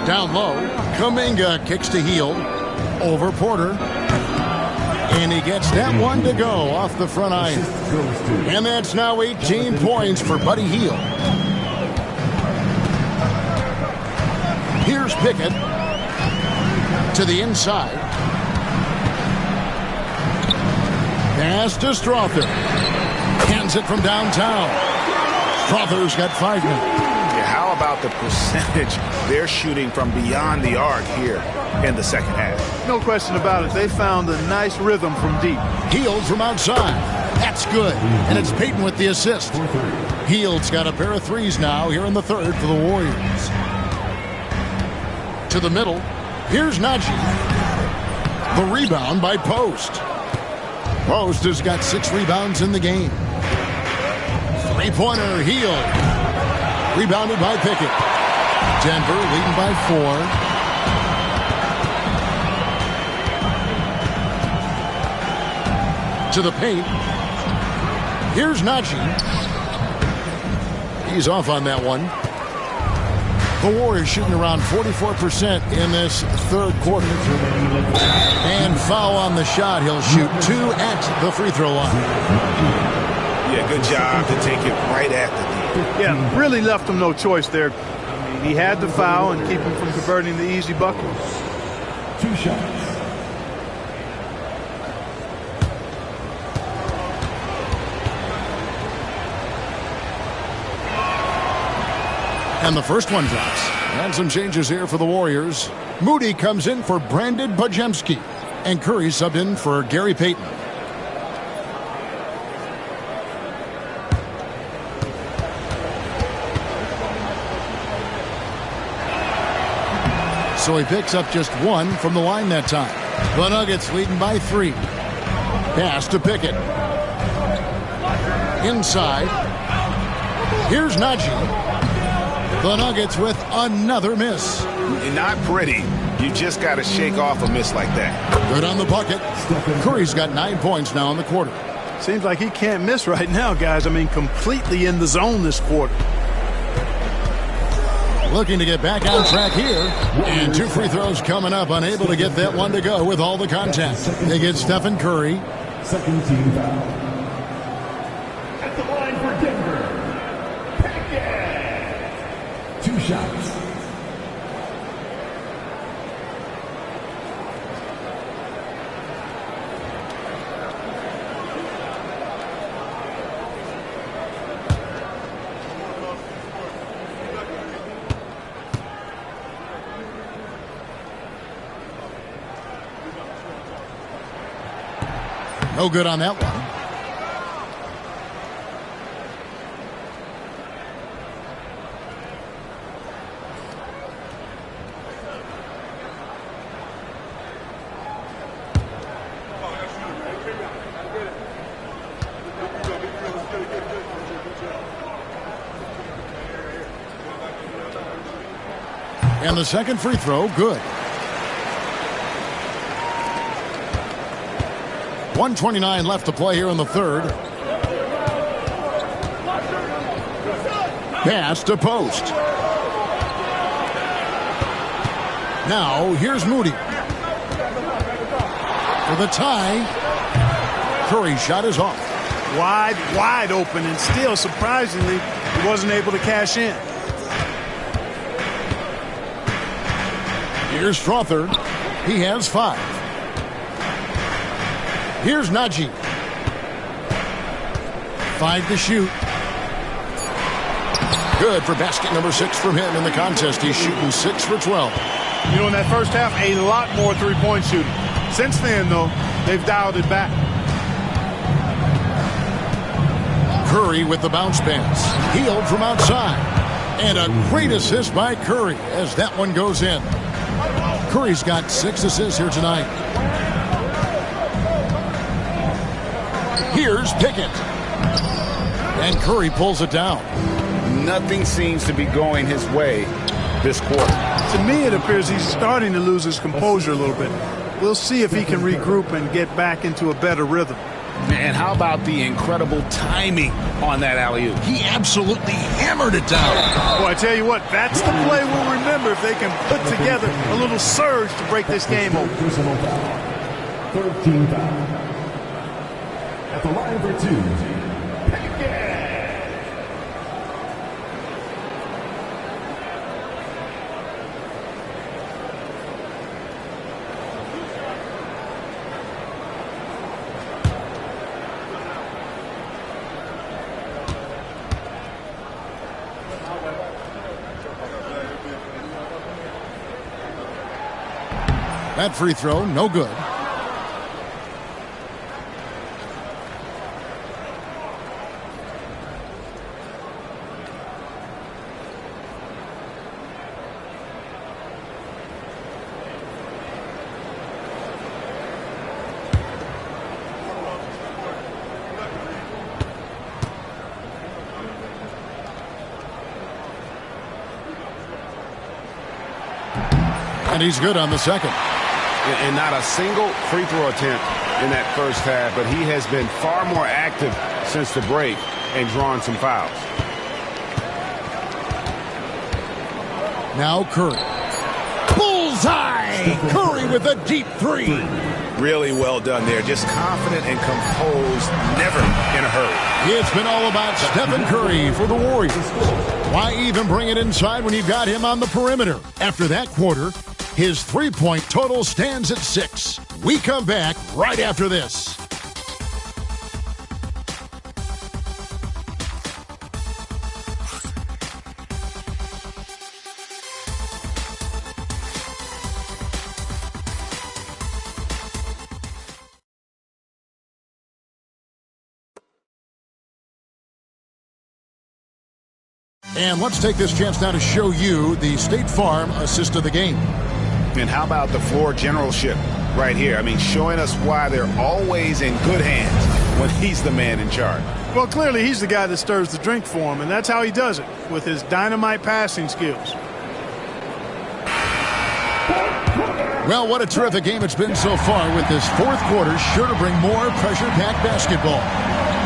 Down low, Kuminga kicks to Hield. Over Porter. And he gets that one to go off the front iron. And that's now 18 points for Buddy Hield. Here's Pickett to the inside. Pass to Strother. Hands it from downtown. Strother's got 5 now. Yeah, how about the percentage they're shooting from beyond the arc here in the second half? No question about it. They found a nice rhythm from deep. Hield from outside. That's good. And it's Payton with the assist. Hield's got a pair of threes now here in the third for the Warriors. To the middle. Here's Najee. The rebound by Post. Post has got 6 rebounds in the game. Three-pointer, Hield. Rebounded by Pickett. Denver leading by 4. To the paint. Here's Najee. He's off on that one. The Warriors shooting around 44% in this third quarter. And foul on the shot. He'll shoot 2 at the free throw line. Yeah, good job to take it right at the D. Yeah, really left him no choice there. I mean, he had the foul and keep him from converting the easy bucket. 2 shots. And the first one drops. And some changes here for the Warriors. Moody comes in for Brandon Bajemski. And Curry subbed in for Gary Payton. So he picks up just 1 from the line that time. The Nuggets leading by 3. Pass to Pickett. Inside. Here's Najee. The Nuggets with another miss. Not pretty. You just got to shake off a miss like that. Good on the bucket. Curry's got 9 points now in the quarter. Seems like he can't miss right now, guys. I mean, completely in the zone this quarter. Looking to get back on track here. And 2 free throws coming up. Unable to get that one to go with all the contact. They get Stephen Curry. Second team foul. At the line for Denver. 2 shots. No good on that one. And the second free throw, good. 1:29 left to play here in the third. Pass to Post. Now, here's Moody. For the tie. Curry's shot is off. Wide open, and still, surprisingly, he wasn't able to cash in. Here's Strother. He has 5. Here's Najee. 5 to shoot. Good for basket number 6 from him in the contest. He's shooting 6 for 12. You know, in that first half, a lot more three-point shooting. Since then, though, they've dialed it back. Curry with the bounce pass. Hield from outside. And a great assist by Curry as that one goes in. Curry's got 6 assists here tonight. Here's Pickett. And Curry pulls it down. Nothing seems to be going his way this quarter. To me, it appears he's starting to lose his composure a little bit. We'll see if he can regroup and get back into a better rhythm. And how about the incredible timing on that alley-oop? He absolutely hammered it down. Boy, I tell you what, that's the play we'll remember if they can put together a little surge to break this game open. Third team foul. At the line for two, Pickett. That free throw, no good. And he's good on the second. And not a single free throw attempt in that first half, but he has been far more active since the break and drawn some fouls. Now Curry. Bullseye! Curry with a deep three. Really well done there. Just confident and composed, never in a hurry. It's been all about Stephen Curry for the Warriors. Why even bring it inside when you've got him on the perimeter? After that quarter, his three-point total stands at 6. We come back right after this. And let's take this chance now to show you the State Farm assist of the game. And how about the floor generalship right here? I mean, showing us why they're always in good hands when he's the man in charge. Well, clearly he's the guy that stirs the drink for him, and that's how he does it, with his dynamite passing skills. Well, what a terrific game it's been so far, with this fourth quarter sure to bring more pressure-packed basketball.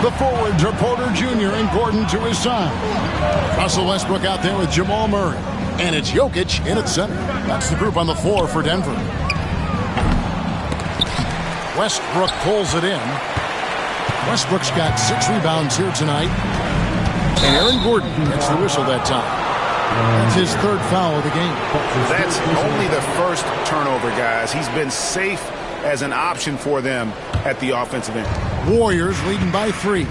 The forwards are Porter Jr. and Gordon to his side. Russell Westbrook out there with Jamal Murray. And it's Jokic in at center. That's the group on the floor for Denver. Westbrook pulls it in. Westbrook's got 6 rebounds here tonight. And Aaron Gordon gets the whistle that time. That's his third foul of the game. That's only the first turnover, guys. He's been safe as an option for them at the offensive end. Warriors leading by 3.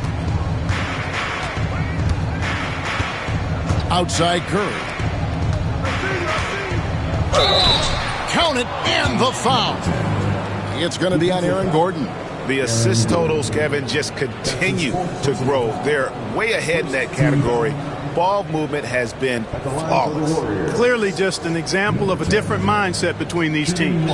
Outside Curry. Count it, and the foul. It's going to be on Aaron Gordon. The assist totals, Kevin, just continue to grow. They're way ahead in that category. Ball movement has been flawless. Clearly just an example of a different mindset between these teams.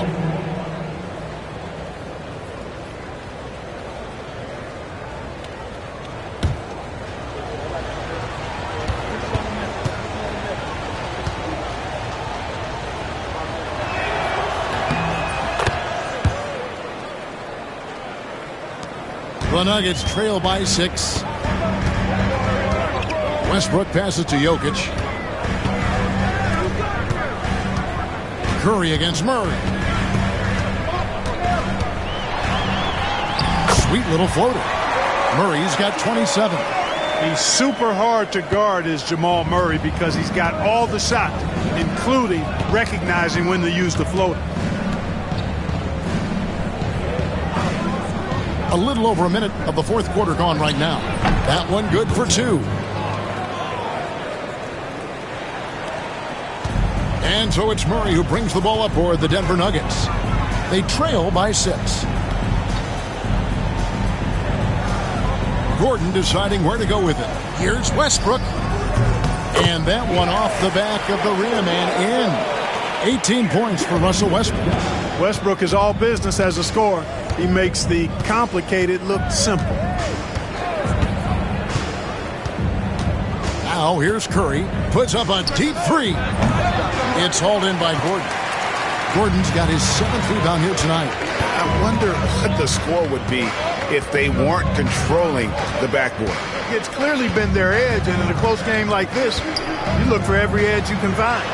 The Nuggets trail by 6. Westbrook passes to Jokic. Curry against Murray. Sweet little floater. Murray's got 27. He's super hard to guard is Jamal Murray because he's got all the shots, including recognizing when to use the floater. A little over a minute of the fourth quarter gone right now. That one good for 2. And so it's Murray who brings the ball up for the Denver Nuggets. They trail by 6. Gordon deciding where to go with it. Here's Westbrook. And that one off the back of the rim and in. 18 points for Russell Westbrook. Westbrook is all business as a scorer. He makes the complicated look simple. Now here's Curry. Puts up a deep 3. It's hauled in by Gordon. Gordon's got his 7th rebound here tonight. I wonder what the score would be if they weren't controlling the backboard. It's clearly been their edge, and in a close game like this, you look for every edge you can find.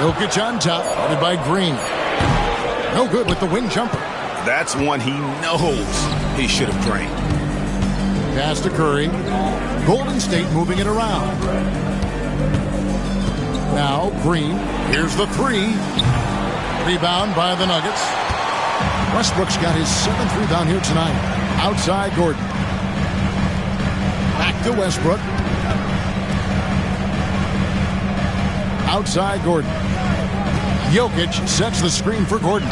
Jokic on top, guarded by Green. No good with the wing jumper. That's one he knows he should have drained. Pass to Curry. Golden State moving it around. Now Green. Here's the three. Rebound by the Nuggets. Westbrook's got his 7th rebound here tonight. Outside Gordon. Back to Westbrook. Outside Gordon. Jokic sets the screen for Gordon.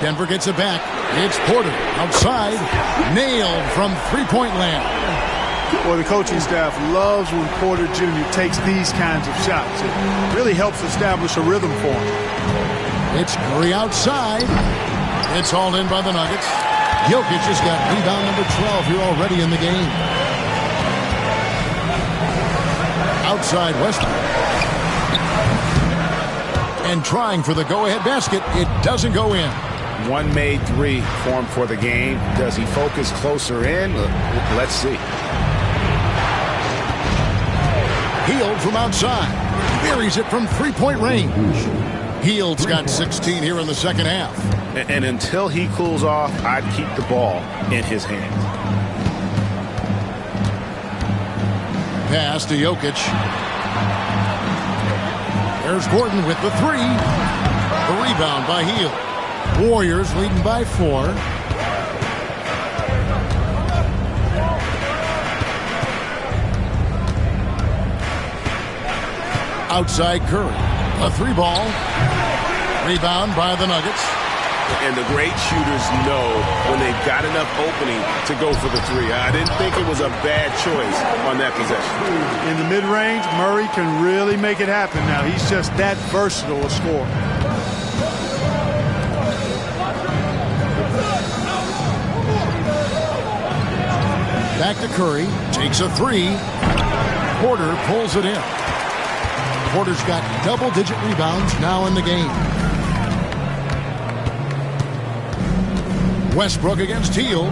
Denver gets it back. It's Porter outside. Nailed from three-point land. Well, the coaching staff loves when Porter Jr. takes these kinds of shots. It really helps establish a rhythm for him. It's Curry outside. It's hauled in by the Nuggets. Jokic has got rebound number 12 here already in the game. Outside Westbrook. And trying for the go-ahead basket. It doesn't go in. One made three for him for the game. Does he focus closer in? Let's see. Hield from outside. Buries it from three-point range. Hield's got 16 here in the second half. And until he cools off, I'd keep the ball in his hands. Pass to Jokic. There's Gordon with the three. The rebound by Hield. Warriors leading by 4. Outside Curry. A 3-ball. Rebound by the Nuggets. And the great shooters know when they've got enough opening to go for the three. I didn't think it was a bad choice on that possession. In the mid-range, Murray can really make it happen now. He's just that versatile a scorer. Back to Curry. Takes a 3. Porter pulls it in. Porter's got double-digit rebounds now in the game. Westbrook against Hield.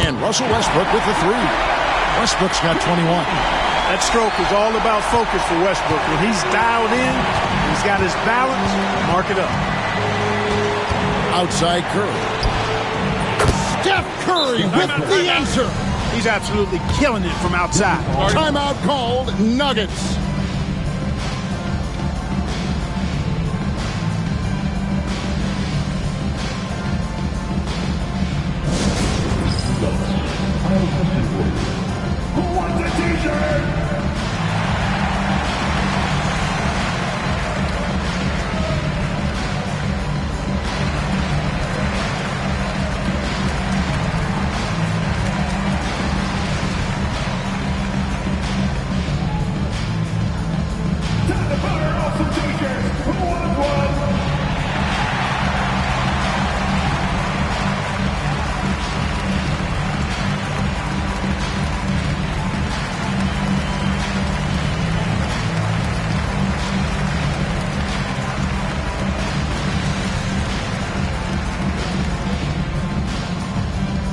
And Russell Westbrook with the 3. Westbrook's got 21. That stroke is all about focus for Westbrook. When he's dialed in, he's got his balance, mark it up. Outside Curry. Steph Curry with the answer. He's absolutely killing it from outside. Timeout called, Nuggets. Who wants a t-shirt? Time to fire off some t-shirts. Who wants one?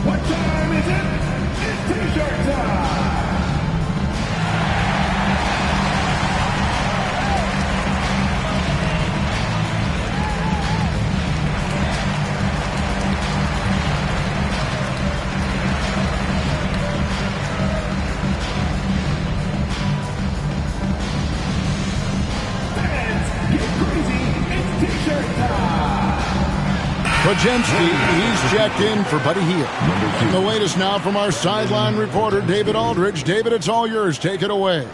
What time is it? It's t-shirt time! Fans, get crazy! It's t-shirt time! Podziemski, he's checked in for Buddy Hield. And the latest now from our sideline reporter, David Aldridge. David, it's all yours. Take it away.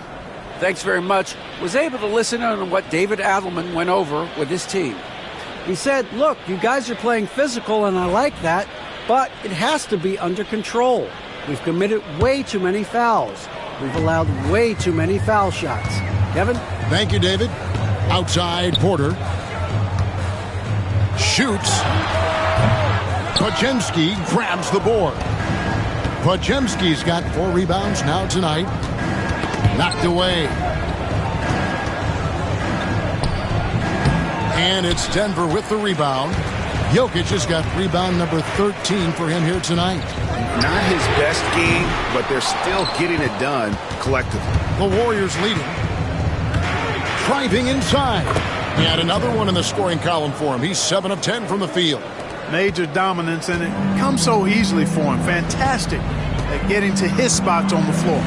Thanks very much. Was able to listen on what David Adelman went over with his team. He said, look, you guys are playing physical, and I like that, but it has to be under control. We've committed way too many fouls. We've allowed way too many foul shots. Kevin? Thank you, David. Outside Porter. Shoots. Podziemski grabs the board. Podziemski's got 4 rebounds now tonight. Knocked away. And it's Denver with the rebound. Jokic has got rebound number 13 for him here tonight. Not his best game, but they're still getting it done collectively. The Warriors leading. Driving inside. He had another one in the scoring column for him. He's 7 of 10 from the field. Major dominance, and it comes so easily for him. Fantastic at getting to his spots on the floor.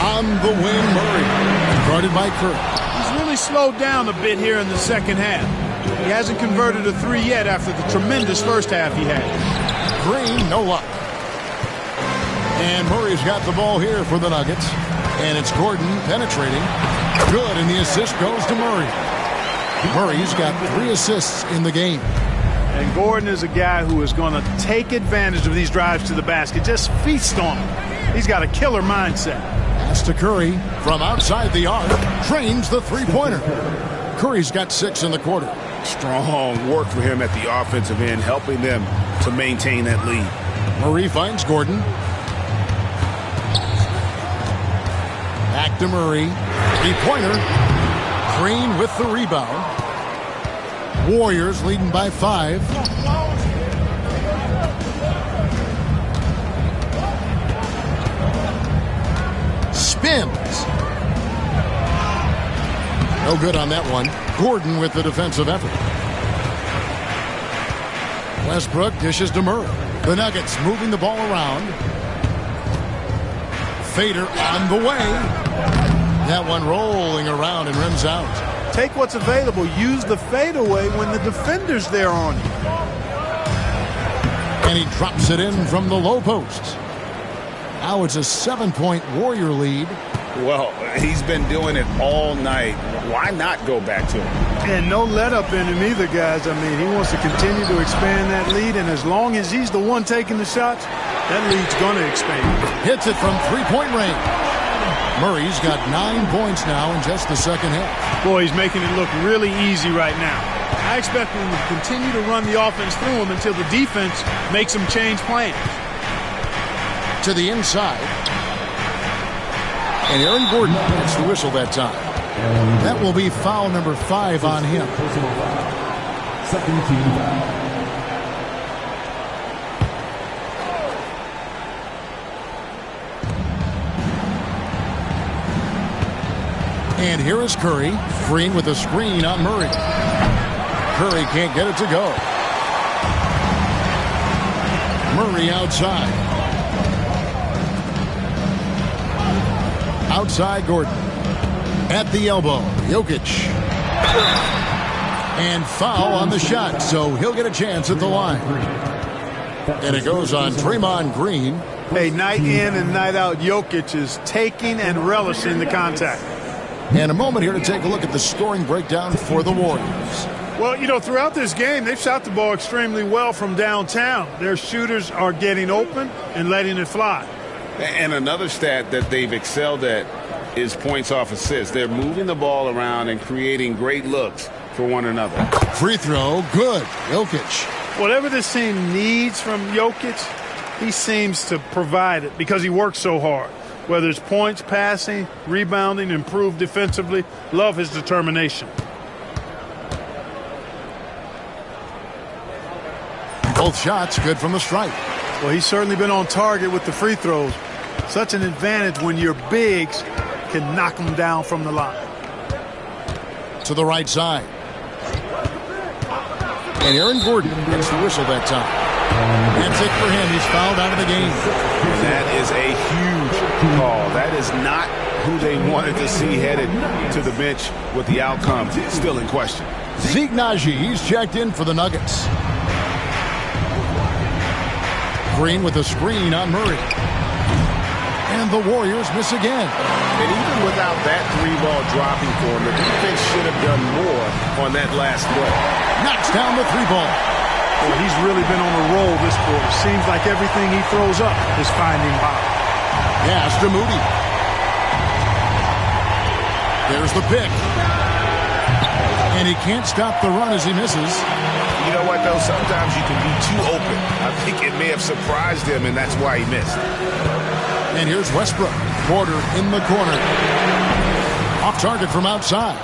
On the wing, Murray. Guarded by Curry. He's really slowed down a bit here in the second half. He hasn't converted a 3 yet after the tremendous first half he had. Green, no luck. And Murray's got the ball here for the Nuggets. And it's Gordon penetrating. Good, and the assist goes to Murray. Murray's got 3 assists in the game. And Gordon is a guy who is going to take advantage of these drives to the basket. Just feast on them. He's got a killer mindset. Pass to Curry from outside the arc. Drains the three-pointer. Curry's got 6 in the quarter. Strong work for him at the offensive end, helping them to maintain that lead. Murray finds Gordon. Back to Murray. Three-pointer. Green with the rebound. Warriors leading by 5. Spins. No good on that one. Gordon with the defensive effort. Westbrook dishes to Murray. The Nuggets moving the ball around. Fader on the way. That one rolling around and rims out. Take what's available. Use the fadeaway when the defender's there on you. And he drops it in from the low post. Now it's a 7-point Warrior lead. Well, he's been doing it all night. Why not go back to him? And no let up in him either, guys. I mean, he wants to continue to expand that lead, and as long as he's the one taking the shots, that lead's going to expand. Hits it from three-point range. Murray's got 9 points now in just the second half. Boy, he's making it look really easy right now. I expect him to continue to run the offense through him until the defense makes him change plans. To the inside. And Aaron Gordon gets the whistle that time. That will be foul number 5 on him. Second team foul. And here is Curry. Green with a screen on Murray. Curry can't get it to go. Murray outside. Outside Gordon. At the elbow, Jokic. And foul on the shot, so he'll get a chance at the line. And it goes on Draymond Green. Hey, night in and night out, Jokic is taking and relishing the contact. And a moment here to take a look at the scoring breakdown for the Warriors. Well, you know, throughout this game, they've shot the ball extremely well from downtown. Their shooters are getting open and letting it fly. And another stat that they've excelled at is points off assists. They're moving the ball around and creating great looks for one another. Free throw, good. Jokic. Whatever this team needs from Jokic, he seems to provide it because he works so hard. Whether it's points, passing, rebounding, improved defensively, love his determination. Both shots good from the stripe. Well, he's certainly been on target with the free throws. Such an advantage when your bigs can knock them down from the line. To the right side. And Aaron Gordon gets the whistle that time. That's it for him. He's fouled out of the game. That is a huge call. That is not who they wanted to see headed to the bench with the outcome still in question. Zeke Naji, he's checked in for the Nuggets. Green with a screen on Murray. And the Warriors miss again. And even without that 3-ball dropping for him, the defense should have done more on that last play. Knocks down the 3-ball. Well, he's really been on a roll this quarter. Seems like everything he throws up is finding bottom. Pass to Moody. There's the pick. And he can't stop the run as he misses. You know what, though? Sometimes you can be too open. I think it may have surprised him, and that's why he missed. And here's Westbrook. Porter in the corner. Off target from outside.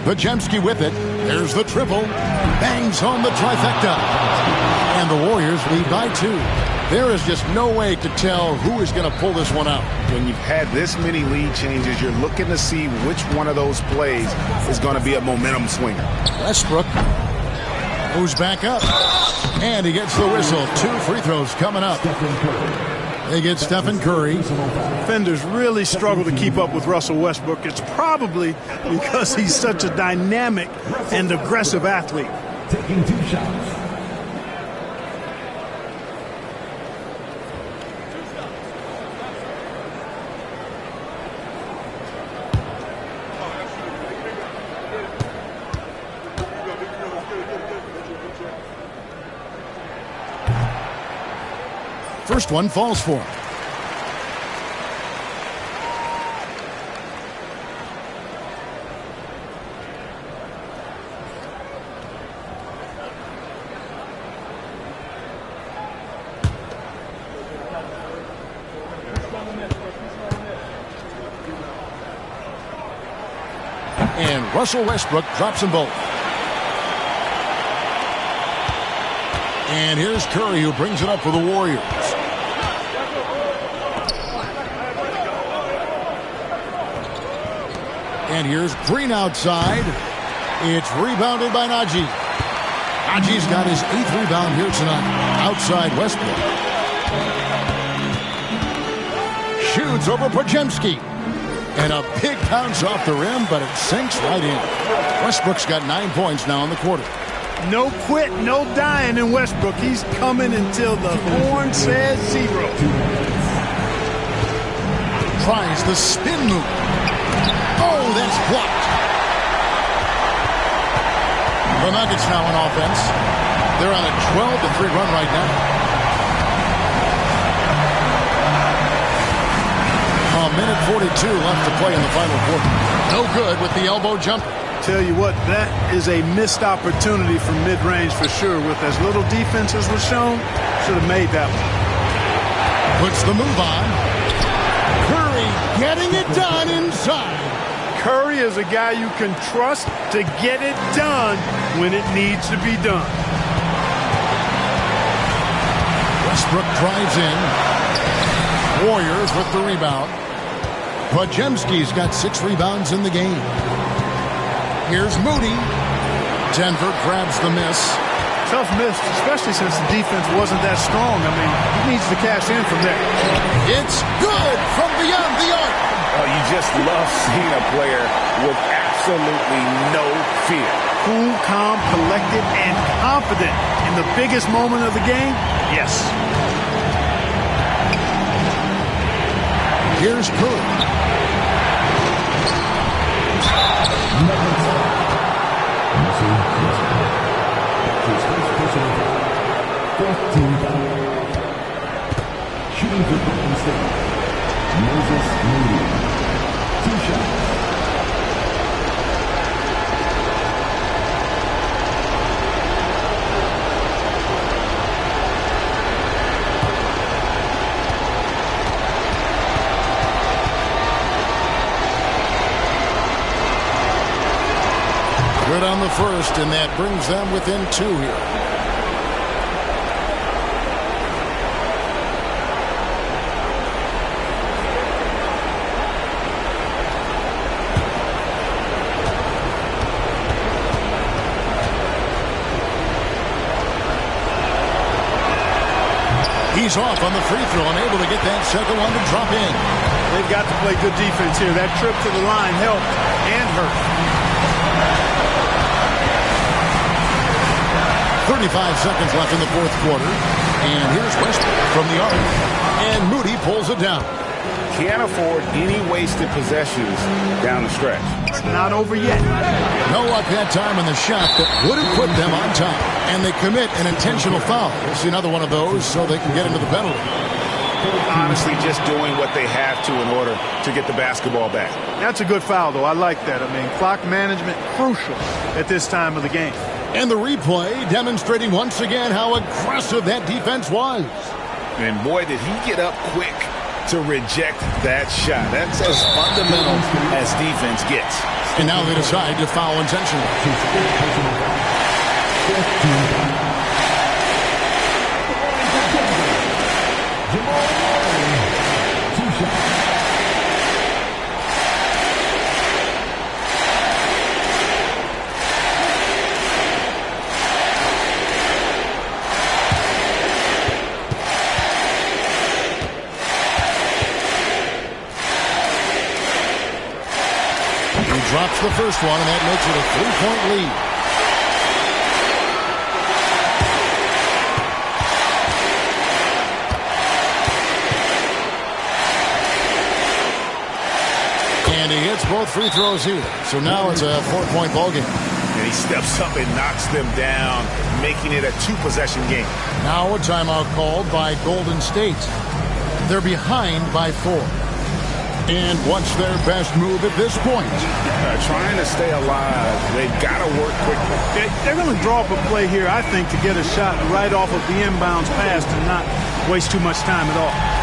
Podziemski with it. There's the triple. Bangs home the trifecta. And the Warriors lead by 2. There is just no way to tell who is going to pull this one out. When you've had this many lead changes, you're looking to see which one of those plays is going to be a momentum swinger. Westbrook moves back up, and he gets the whistle. 2 free throws coming up. They get Stephen Curry. Defenders really struggle to keep up with Russell Westbrook. It's probably because he's such a dynamic and aggressive athlete. Taking 2 shots. First one falls for him. And Russell Westbrook drops them both. And here's Curry, who brings it up for the Warriors. And here's Green outside. It's rebounded by Najee. Najee's got his 8th rebound here tonight. Outside Westbrook. Shoots over Podziemski. And a big bounce off the rim, but it sinks right in. Westbrook's got 9 points now in the quarter. No quit, no dying in Westbrook. He's coming until the horn says 0. Tries the spin move. Oh, that's blocked. The Nuggets now on offense. They're on a 12-3 run right now. A minute 42 left to play in the final quarter. No good with the elbow jumper. Tell you what, that is a missed opportunity from mid-range for sure. With as little defense as was shown, should have made that one. Puts the move on. Curry getting it done inside. Curry is a guy you can trust to get it done when it needs to be done. Westbrook drives in. Warriors with the rebound. Podziemski's got 6 rebounds in the game. Here's Moody. Denver grabs the miss. Tough miss, especially since the defense wasn't that strong. I mean, he needs to cash in from there. It's good from beyond the arc. Oh, you just love seeing a player with absolutely no fear. Cool, calm, collected, and confident in the biggest moment of the game. Yes. Here's Curry. Shooting for Golden State, Moses Moody. 2 shots. Good on the first, and that brings them within 2 here. He's off on the free throw and able to get that second one to drop in. They've got to play good defense here. That trip to the line helped and hurt. 35 seconds left in the fourth quarter. And here's Westbrook from the arc. And Moody pulls it down. Can't afford any wasted possessions down the stretch. It's not over yet. No luck that time in the shot that would have put them on top. And they commit an intentional foul. We'll see another one of those so they can get into the penalty. Honestly, just doing what they have to in order to get the basketball back. That's a good foul, though. I like that. I mean, clock management crucial at this time of the game. And the replay demonstrating once again how aggressive that defense was. And boy, did he get up quick to reject that shot. That's as fundamental as defense gets. And now they decide to foul intentionally. the first one, and that makes it a 3-point lead. And he hits both free throws here. So now it's a 4-point ball game. And he steps up and knocks them down, making it a 2-possession game. Now a timeout called by Golden State. They're behind by 4. And what's their best move at this point? Trying to stay alive. They've got to work quickly. They're going to draw up a play here, I think, to get a shot right off of the inbounds pass and not waste too much time at all.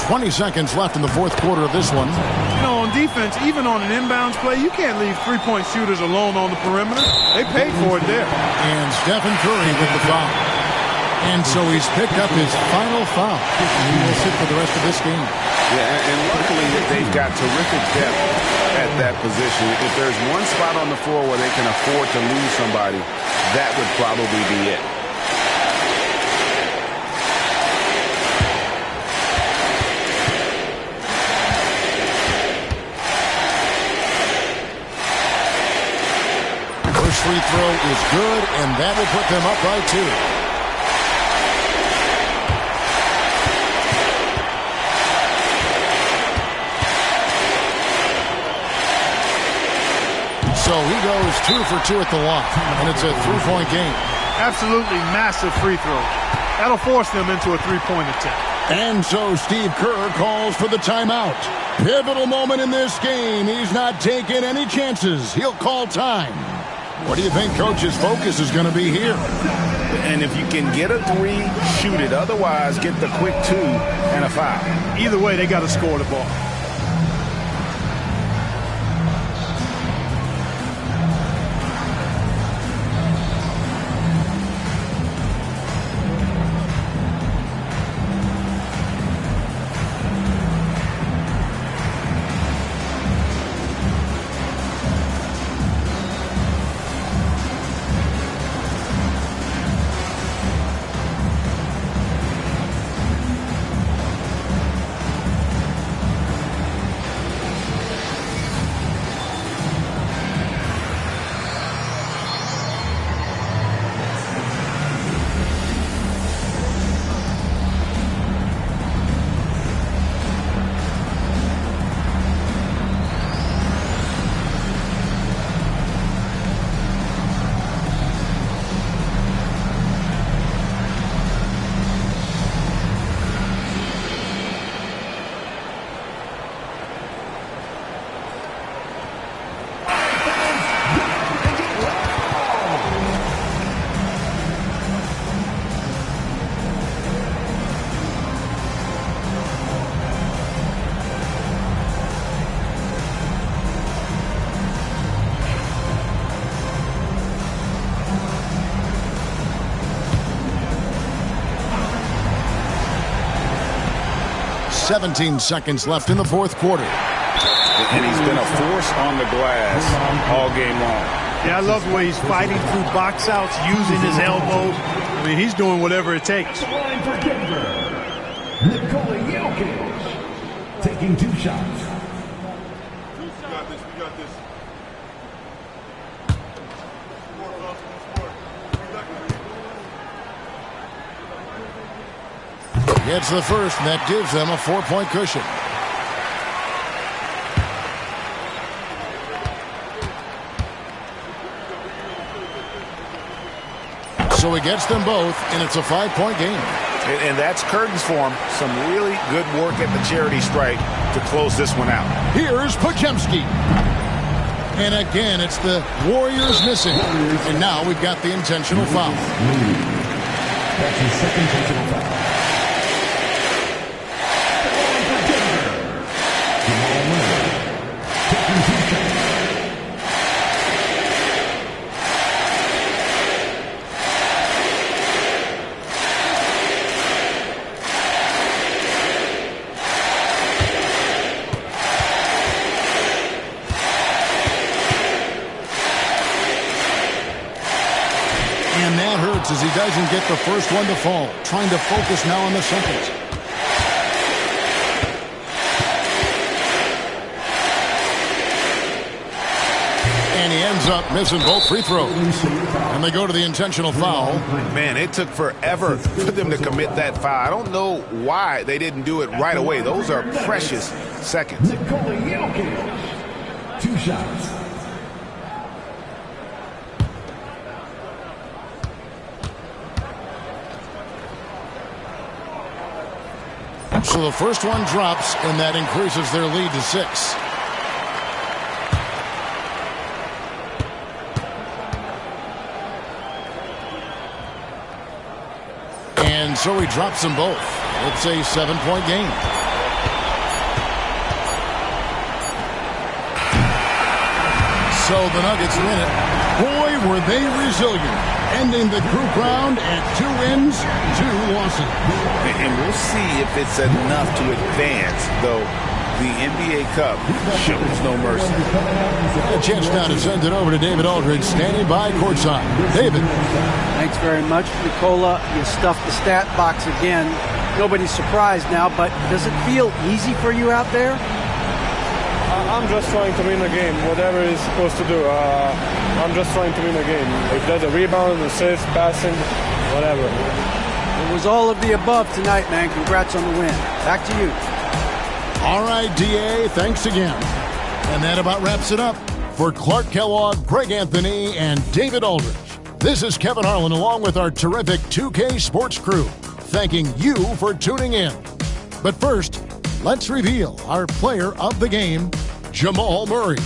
.20 seconds left in the fourth quarter of this one. You know, on defense, even on an inbounds play, you can't leave three-point shooters alone on the perimeter. They paid for it there. And Stephen Curry with the foul. And so he's picked up his final foul. He will sit for the rest of this game. Yeah, and luckily they've got terrific depth at that position. If there's one spot on the floor where they can afford to lose somebody, that would probably be it. First free throw is good, and that will put them up by 2. So he goes 2 for 2 at the line, and it's a 3-point game. Absolutely massive free throw. That'll force them into a 3-point attempt. And so Steve Kerr calls for the timeout. Pivotal moment in this game. He's not taking any chances. He'll call time. What do you think Coach's focus is going to be here? And if you can get a 3, shoot it. Otherwise, get the quick 2 and a foul. Either way, they got to score the ball. .17 seconds left in the fourth quarter. And he's been a force on the glass all game long. Yeah, I love the way he's fighting through box outs, using his elbows. I mean, he's doing whatever it takes. The line for Denver, Nikola Jokic, taking 2 shots. We got this. Gets the first, and that gives them a 4-point cushion. So he gets them both, and it's a 5-point game. And that's curtains for him. Some really good work at the charity stripe to close this one out. Here's Podziemski. And again, it's the Warriors missing. And now we've got the intentional foul. That's his second intentional foul. Jamal Murray, taking 2 shots. And that hurts as he doesn't get the first one to fall. Trying to focus now on the second. And he ends up missing both free throws. And they go to the intentional foul. Man, it took forever for them to commit that foul. I don't know why they didn't do it right away. Those are precious seconds. Nikola Jokic, 2 shots. So the first one drops, and that increases their lead to 6. And so he drops them both. It's a 7-point game. So the Nuggets win it. Boy, were they resilient. Ending the group round at 2 wins, 2 losses. And we'll see if it's enough to advance, though the NBA Cup shows no mercy. A chance now to send it over to David Aldridge, standing by courtside. David. Thanks very much, Nikola. You stuffed the stat box again. Nobody's surprised now, but does it feel easy for you out there? I'm just trying to win a game, whatever it's supposed to do. I'm just trying to win a game. If there's a rebound, assist, passing, whatever. It was all of the above tonight, man. Congrats on the win. Back to you. All right, D.A., thanks again. And that about wraps it up. For Clark Kellogg, Greg Anthony, and David Aldridge, this is Kevin Harlan along with our terrific 2K Sports crew, thanking you for tuning in. But first, let's reveal our player of the game, Jamal Murray.